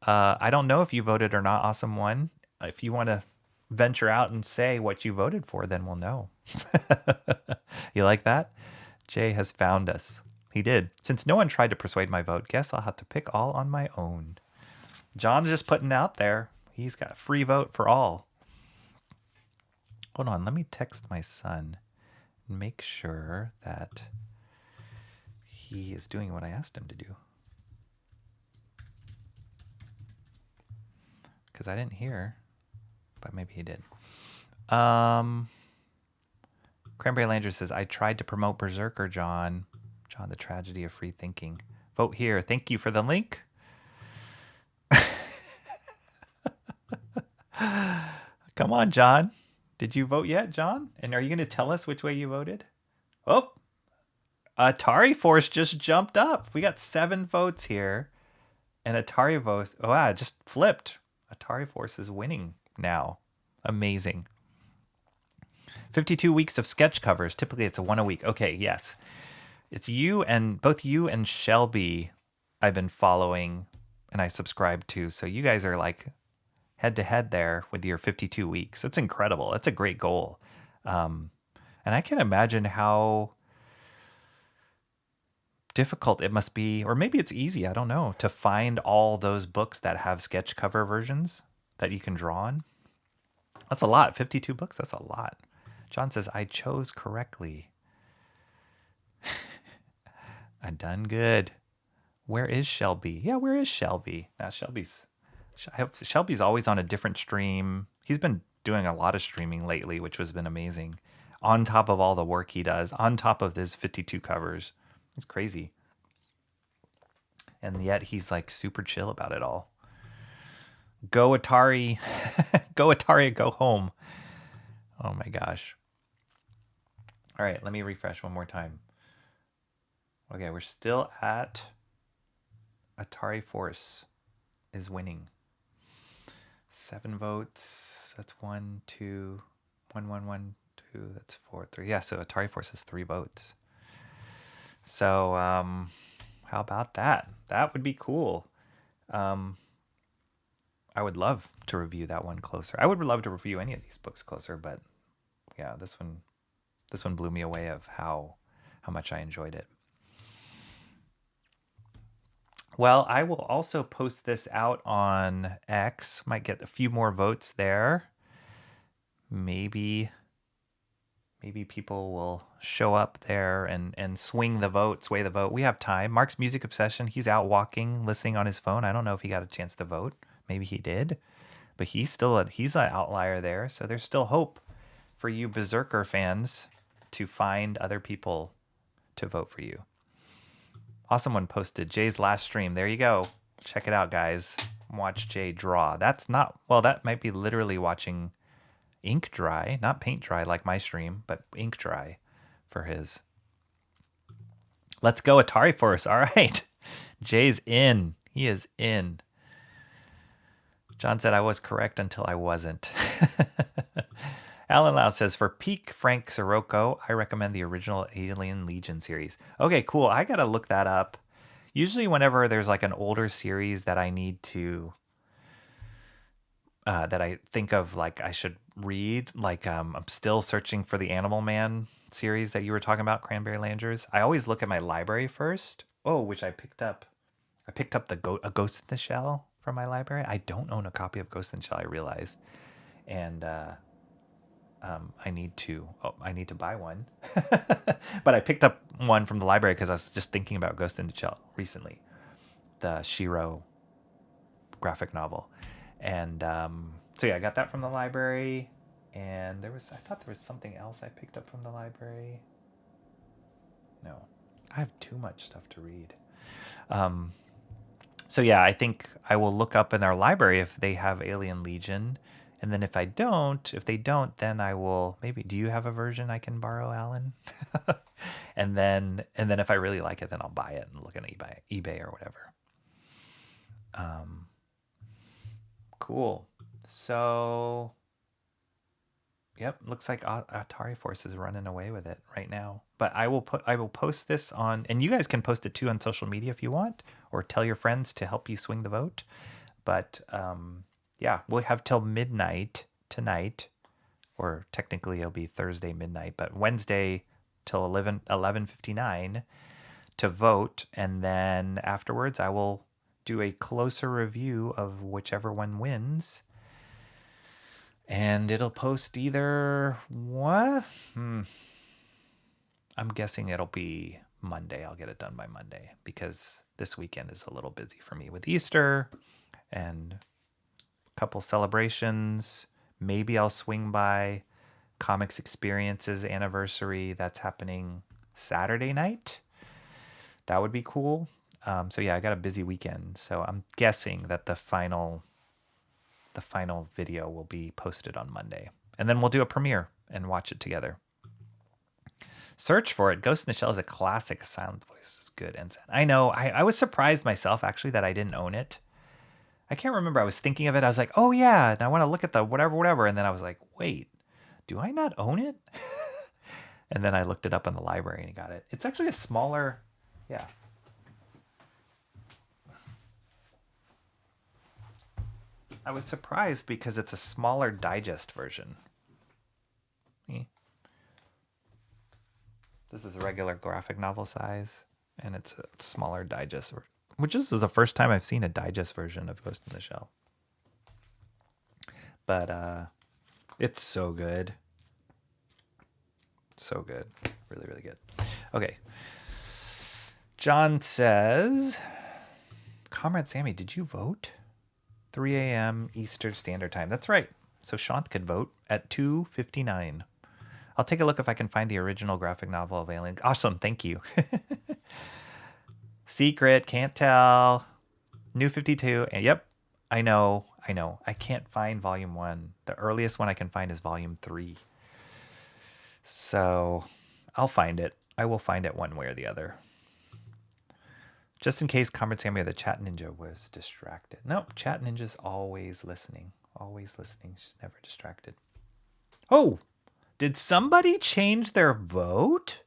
I don't know if you voted or not. Awesome one. If you want to venture out and say what you voted for, then we'll know. You like that? Jay has found us. He did. Since no one tried to persuade my vote, guess I'll have to pick all on my own. John's just putting out there. He's got a free vote for all. Hold on. Let me text my son and make sure that he is doing what I asked him to do. Because I didn't hear, but maybe he did. Cranberry Lander says, I tried to promote BRZRKR, John. John, the tragedy of free thinking. Vote here. Thank you for the link. Come on, John. Did you vote yet, John? And are you going to tell us which way you voted? Oh, Atari Force just jumped up. We got 7 votes here. And Atari Force, oh, wow, it just flipped. Atari Force is winning now. Amazing. 52 weeks of sketch covers. Typically, it's 1 a week. Okay, yes. It's both you and Shelby I've been following and I subscribe to. So you guys are like head to head there with your 52 weeks. That's incredible. That's a great goal. And I can imagine how difficult it must be, or maybe it's easy, I don't know, to find all those books that have sketch cover versions that you can draw on. That's a lot. 52 books, that's a lot. John says, I chose correctly. I done good. Where is Shelby? Yeah, where is Shelby? Now Shelby's always on a different stream. He's been doing a lot of streaming lately, which has been amazing. On top of all the work he does, on top of his 52 covers. It's crazy. And yet he's like super chill about it all. Go Atari. Go Atari, go home. Oh my gosh. All right, let me refresh one more time. Okay, we're still at Atari Force is winning. 7 votes. So that's 1, 2, 1, 1, 1, 2. That's 4, 3. Yeah, so Atari Force has 3 votes. So how about that? That would be cool. I would love to review that one closer. I would love to review any of these books closer, but yeah, this one blew me away of how much I enjoyed it. Well, I will also post this out on X. Might get a few more votes there. Maybe people will show up there and sway the vote. We have time. Mark's Music Obsession, he's out walking, listening on his phone. I don't know if he got a chance to vote. Maybe he did. But he's an outlier there. So there's still hope for you BRZRKR fans to find other people to vote for you. Awesome one posted. Jay's last stream. There you go. Check it out, guys. Watch Jay draw. That might be literally watching ink dry, not paint dry like my stream, but ink dry for his. Let's go Atari Force. All right. Jay's in. He is in. John said I was correct until I wasn't. Alan Lau says, for peak Frank Sirocco, I recommend the original Alien Legion series. Okay, cool. I got to look that up. Usually whenever there's like an older series that I need to, that I think of like I should read, like I'm still searching for the Animal Man series that you were talking about, Cranberry Langers. I always look at my library first. Oh, which I picked up. I picked up a Ghost in the Shell from my library. I don't own a copy of Ghost in the Shell, I realized. And I need to buy one. But I picked up one from the library because I was just thinking about Ghost in the Shell recently, the Shiro graphic novel. And so yeah, I got that from the library. And I thought there was something else I picked up from the library. No, I have too much stuff to read. So yeah, I think I will look up in our library if they have Alien Legion. And then if they don't, then I will maybe, do you have a version I can borrow, Alan? and then if I really like it, then I'll buy it and look at eBay or whatever. Cool. So, yep, looks like Atari Force is running away with it right now. But I will post this on, and you guys can post it too on social media if you want, or tell your friends to help you swing the vote. But yeah, we'll have till midnight tonight, or technically it'll be Thursday midnight, but Wednesday till 11:59 to vote, and then afterwards I will do a closer review of whichever one wins. And it'll post either what? I'm guessing it'll be Monday. I'll get it done by Monday because this weekend is a little busy for me with Easter and a couple celebrations. Maybe I'll swing by Comics Experience's anniversary. That's happening Saturday night. That would be cool. So yeah, I got a busy weekend. So I'm guessing that the final video will be posted on Monday. And then we'll do a premiere and watch it together. Search for it. Ghost in the Shell is a classic. Silent voice is good. And I know. I was surprised myself, actually, that I didn't own it. I can't remember. I was thinking of it. I was like, oh, yeah. And I want to look at the whatever. And then I was like, wait, do I not own it? And then I looked it up in the library and got it. It's actually a smaller, yeah. I was surprised because it's a smaller digest version. This is a regular graphic novel size, and it's a smaller digest, which is the first time I've seen a digest version of Ghost in the Shell. But it's so good. So good. Really, really good. Okay. John says, Comrade Sammy, did you vote? 3 a.m. Eastern Standard Time. That's right. So Shant could vote at 2:59. I'll take a look if I can find the original graphic novel of Alien. Awesome. Thank you. Secret. Can't tell. New 52. And yep. I know. I can't find volume 1. The earliest one I can find is volume 3. So I'll find it. I will find it one way or the other. Just in case Comrade Sammy, the chat ninja, was distracted. Nope, chat ninja's always listening. Always listening. She's never distracted. Oh, did somebody change their vote?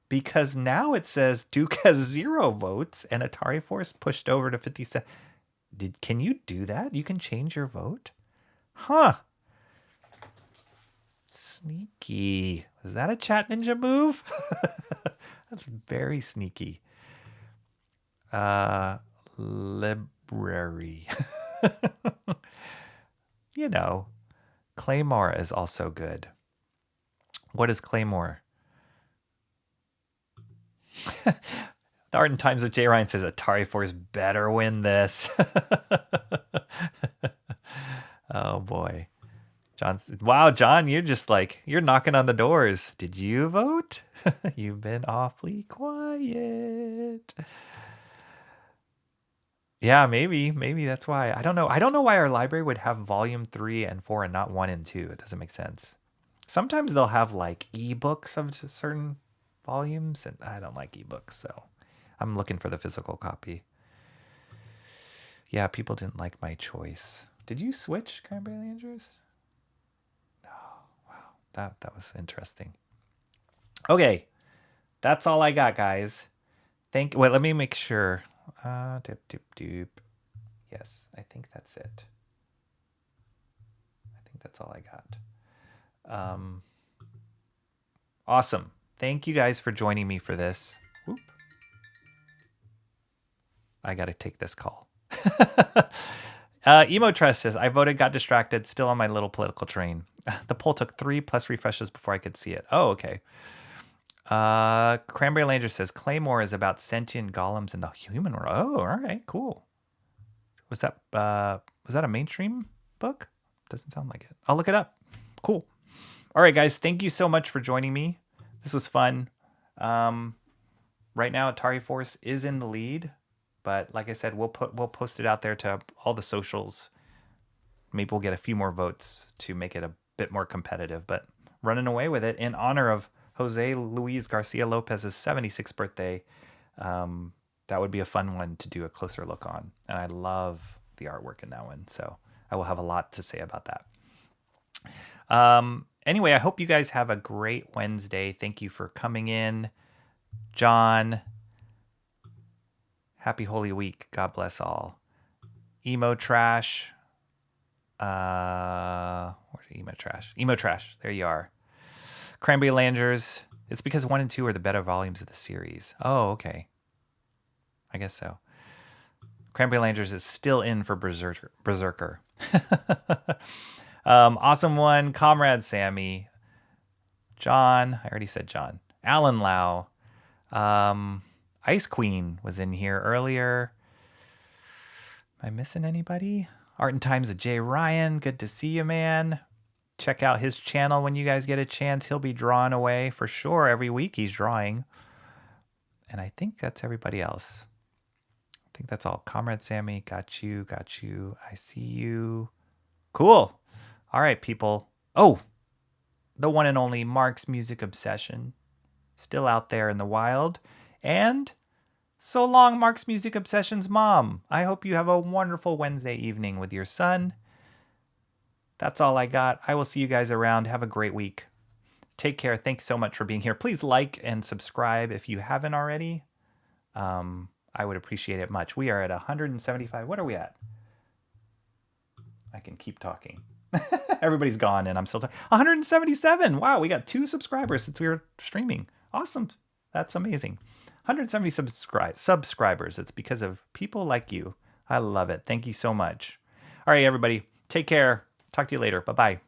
Because now it says Duke has 0 votes and Atari Force pushed over to 57. Can you do that? You can change your vote? Huh. Sneaky. Is that a chat ninja move? That's very sneaky. Library. You know, Claymore is also good. What is Claymore? The Art and Times of J. Ryan says Atari Force better win this. Oh boy. Wow, John, you're just like, you're knocking on the doors. Did you vote? You've been awfully quiet. Yeah, maybe that's why. I don't know why our library would have volume 3 and 4 and not 1 and 2. It doesn't make sense. Sometimes they'll have like ebooks of certain volumes, and I don't like ebooks, so I'm looking for the physical copy. Yeah, people didn't like my choice. Did you switch, Cranberry Andrews? No. Wow. That was interesting. Okay. That's all I got, guys. Wait, let me make sure. Yes, I think that's it. I think that's all I got. Awesome. Thank you guys for joining me for this. Whoop. I got to take this call. Emo Trust says, I voted, got distracted, still on my little political train. The poll took 3+ refreshes before I could see it. Oh, okay. Cranberry Langer says, Claymore is about sentient golems in the human world. Oh, all right, cool. Was that a mainstream book? Doesn't sound like it. I'll look it up. Cool. All right, guys. Thank you so much for joining me. This was fun. Right now, Atari Force is in the lead, but like I said, we'll post it out there to all the socials. Maybe we'll get a few more votes to make it a bit more competitive, but running away with it in honor of Jose Luis Garcia Lopez's 76th birthday. That would be a fun one to do a closer look on. And I love the artwork in that one. So I will have a lot to say about that. Anyway, I hope you guys have a great Wednesday. Thank you for coming in. John, happy Holy Week. God bless all. Emo Trash. Where's Emo Trash? Emo Trash. There you are. Cranberry Langers. It's because 1 and 2 are the better volumes of the series. Oh, okay. I guess so. Cranberry Langers is still in for BRZRKR. Awesome one. Comrade Sammy. John. I already said John. Alan Lau. Ice Queen was in here earlier. Am I missing anybody? Art and Times of Jay Ryan. Good to see you, man. Check out his channel when you guys get a chance. He'll be drawing away for sure. Every week he's drawing. And I think that's everybody else. I think that's all. Comrade Sammy, got you. I see you. Cool. All right, people. Oh, the one and only Mark's Music Obsession. Still out there in the wild. And so long, Mark's Music Obsession's mom. I hope you have a wonderful Wednesday evening with your son. That's all I got. I will see you guys around. Have a great week. Take care. Thanks so much for being here. Please like and subscribe if you haven't already. I would appreciate it much. We are at 175. What are we at? I can keep talking. Everybody's gone and I'm still talking. 177. Wow, we got 2 subscribers since we were streaming. Awesome. That's amazing. 170 subscribers. It's because of people like you. I love it. Thank you so much. All right, everybody. Take care. Talk to you later. Bye-bye.